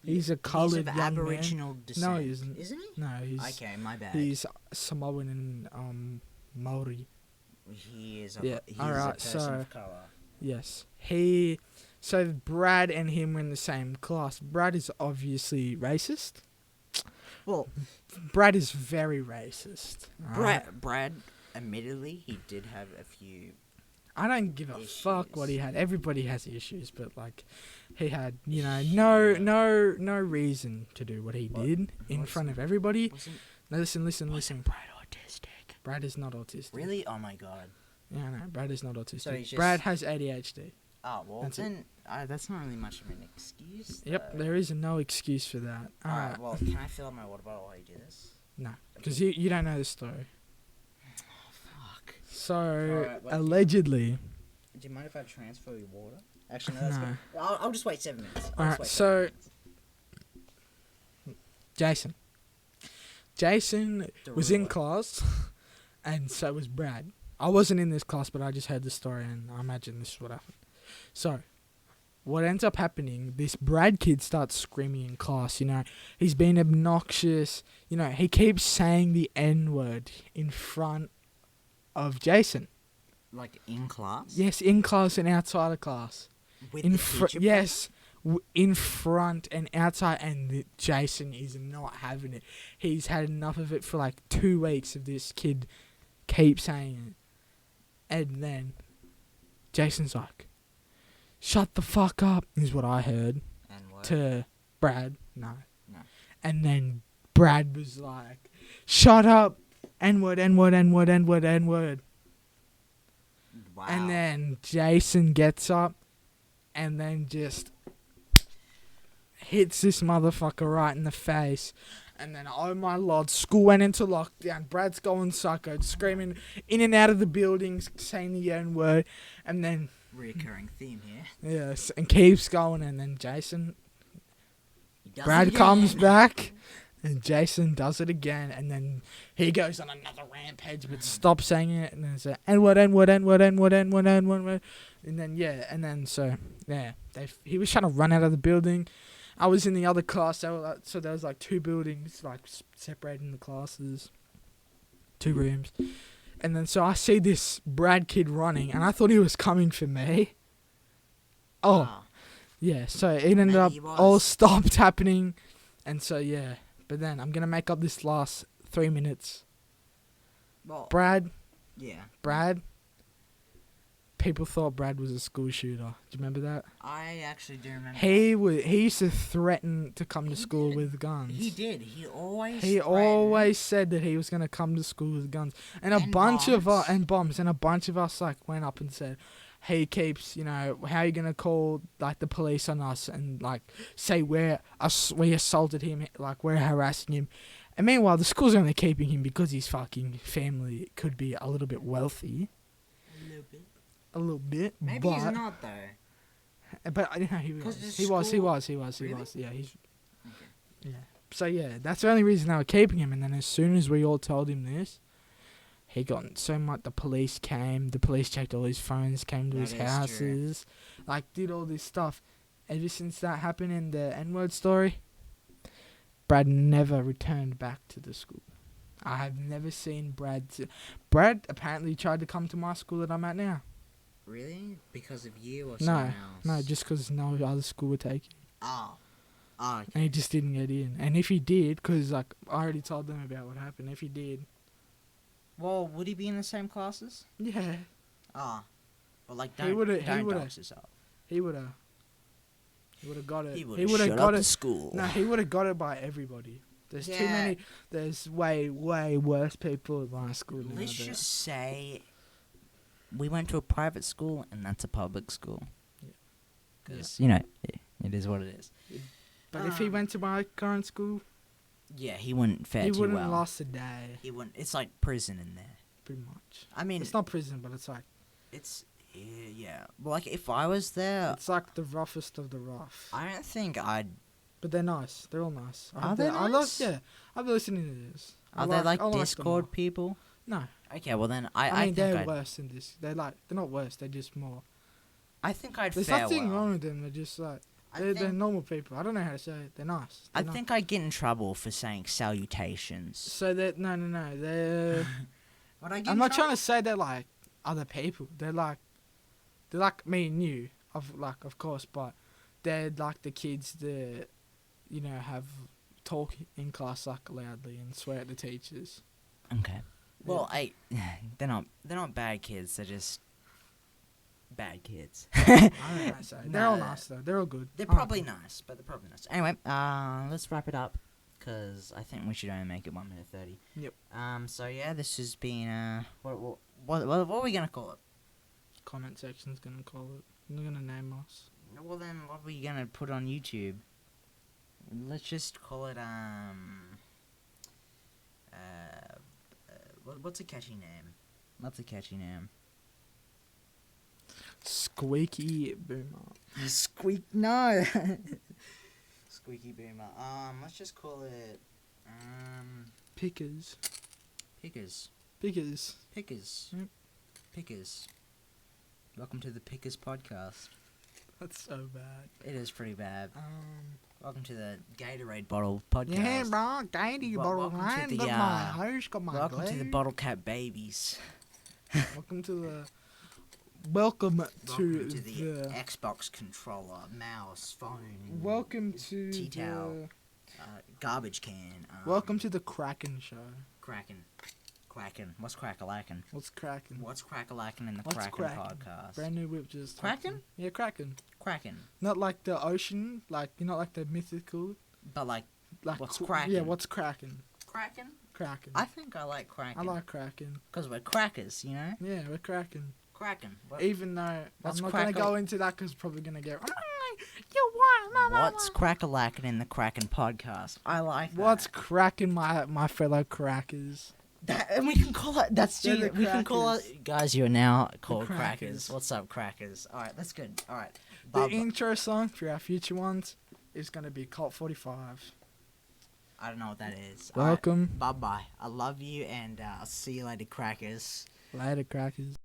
He's a coloured He's of young Aboriginal man. descent. No, he isn't. Isn't he? No, he's Okay, my bad. he's Samoan and Maori. He is a, Yeah, he's alright, a person so- of colour. Yes. So Brad and him were in the same class. Brad is obviously racist. Well, Brad is very racist. alright? Brad, admittedly, he did have a few. I don't give a fuck what he Issues. had. Everybody has issues, but like, he had, no reason to do what he did in What's- front of everybody. Wasn't, No, listen. Brad autistic? Brad is not autistic. Really? Oh my god. Yeah, no, Brad is not autistic. So he's just- Brad has ADHD. Oh well, That's it. then that's not really much of an excuse. Yep, though. there is no excuse for that. Alright, well, can I fill up my water bottle while you do this? No, because you don't know the story. Fuck. So, Alright, wait. allegedly... Do you mind if I transfer your water? Actually, no, that's No. good. I'll just wait 7 minutes. Alright, so... Jason. Jason was in class, and so was Brad. I wasn't in this class, but I just heard the story, and I imagine this is what happened. So, what ends up happening, this Brad kid starts screaming in class, he's being obnoxious, he keeps saying the N-word in front of Jason. Like in class? Yes, in class and outside of class. With In the front, teacher yes, in front and outside, and Jason is not having it. He's had enough of it for like 2 weeks of this kid keep saying it. And then Jason's like, "Shut the fuck up," is what I heard And what? to Brad. No. No. And then Brad was like, "Shut up, N-word, N-word, N-word, N-word, N-word." Wow. And then Jason gets up and then just hits this motherfucker right in the face. And then, oh my lord, school went into lockdown. Brad's going psycho, screaming in and out of the buildings, saying the N-word. And then, Reoccurring theme here. yes, and keeps going. And then He does Brad it comes again. back. And Jason does it again, and then he goes on another rampage, but stops saying it, and then it's N-word, N-word, N-word, N-word, N-word, N-word, and then, he was trying to run out of the building. I was in the other class, so there was like 2 buildings, like separating the classes, 2 rooms, and then so I see this Brad kid running, and I thought he was coming for me. Oh, Ah, yeah, so it ended Maybe up he was. all stopped happening, and so yeah. But then I'm gonna make up this last 3 minutes. well, Brad, yeah. people thought Brad was a school shooter. Do you remember that? I actually do remember. He used to threaten to come to He school did. with guns. He did. He always. He threatened. always said that he was gonna come to school with guns, and a And bunch of us bombs. and bombs, and a bunch of us like went up and said, he keeps, how are you gonna call like the police on us and like say we assaulted him, like we're harassing him, and meanwhile the school's only keeping him because his fucking family could be a little bit wealthy, A little bit. Maybe but he's not though. but he 'Cause was. the He was. Really? Yeah, he's. Okay. Yeah. So yeah, that's the only reason they were keeping him. And then as soon as we all told him this, he got so much. The police came. The police checked all his phones, came to That his is true. houses, like did all this stuff. Ever since that happened in the N-word story, Brad never returned back to the school. I have never seen Brad. Brad apparently tried to come to my school that I'm at now. Really? Because of you or No, someone else? No, just because no other school would take him. Oh. Oh, okay. And he just didn't get in. And if he did, because like, I already told them about what happened. If he did. Well, would he be in the same classes? Yeah. Ah. But like, He don't, would've- he don't would've- dox yourself. He would have. He would have got it. He would He have would have shut got up it. to school. No, he would have got it by everybody. There's too Yeah. many. There's way worse people at my school than Let's that. just say we went to a private school and that's a public school. Yeah. Because, you know, it is what it is. But if he went to my current school, Yeah, he wouldn't fare he too wouldn't well. last a day. He wouldn't. It's like prison in there. Pretty much. I mean, It's not prison, but it's like yeah. Well, like if I was there, it's like the roughest of the rough. I don't think I'd. But they're nice. They're all nice. Are they nice? Yeah, I've been listening to this. Are they like I them Discord all. people? No, Okay, well then I I mean think they're I'd. worse than this. They're not worse. They're just more. I think I'd There's fare nothing well. wrong with them. They're just like They're normal people. I don't know how to say it. They're nice. I think I get in trouble for saying salutations. So they're no. They're. Would I get I'm in not trying trouble? to say they're like other people. They're like me and you, of course, but they're like the kids that, have talk in class like loudly and swear at the teachers. Okay. Well, they're not bad kids. They're just bad kids. I don't know how to say it. They're all No, nice though. They're all good. They're Alright, probably cool. nice, but they're probably nice. Anyway, let's wrap it up, because I think we should only make it 1 minute 30. Yep. So yeah, this has been, what are we gonna call it? Comment section's gonna call it. They're gonna name us. Well then, what are we gonna put on YouTube? Let's just call it, what's a catchy name? What's a catchy name? Squeaky Boomer. Squeak, no! Squeaky Boomer. Let's just call it, Pickers. Pickers. Pickers. Pickers. Yep. Pickers. Welcome to the Pickers podcast. That's so bad. It is pretty bad. Welcome to the Gatorade Bottle podcast. Yeah, bro. Dandy bottle welcome to line. the, Got my host, got my Welcome to the glue. Bottle Cap Babies. Welcome to the. Welcome Welcome to the the. Xbox controller, mouse, phone. Welcome to tea towel. the. Garbage can. Welcome to the Crackin show. Crackin. What's crack-a-lackin'? What's cracking? What's crack-a-lackin' in the What's Crackin crackin'? podcast? Brand new whip just. Crackin'? Yeah, Crackin. Crackin'. Not like the ocean, like not like the mythical. But like, Like What's Yeah, crackin'? what's cracking? crackin'? Cracking. I think I like crackin'. I like cracking. Because we're crackers, you know? Yeah, we're cracking. Crackin'. Even though What's I'm not gonna crackle- go into that because probably gonna get. You what? What's crack-a-lackin' in the Crackin podcast? I like that. What's cracking, my fellow crackers? And we can call it. That's They're genius. the We can call crackers. it. Guys, you are now called crackers. crackers. What's up, crackers? All right, that's good. All right. The Bub- intro song for our future ones is gonna be Cult 45. I don't know what that is. Welcome. Bye bye. I love you, and I'll see you later, crackers. Later, crackers.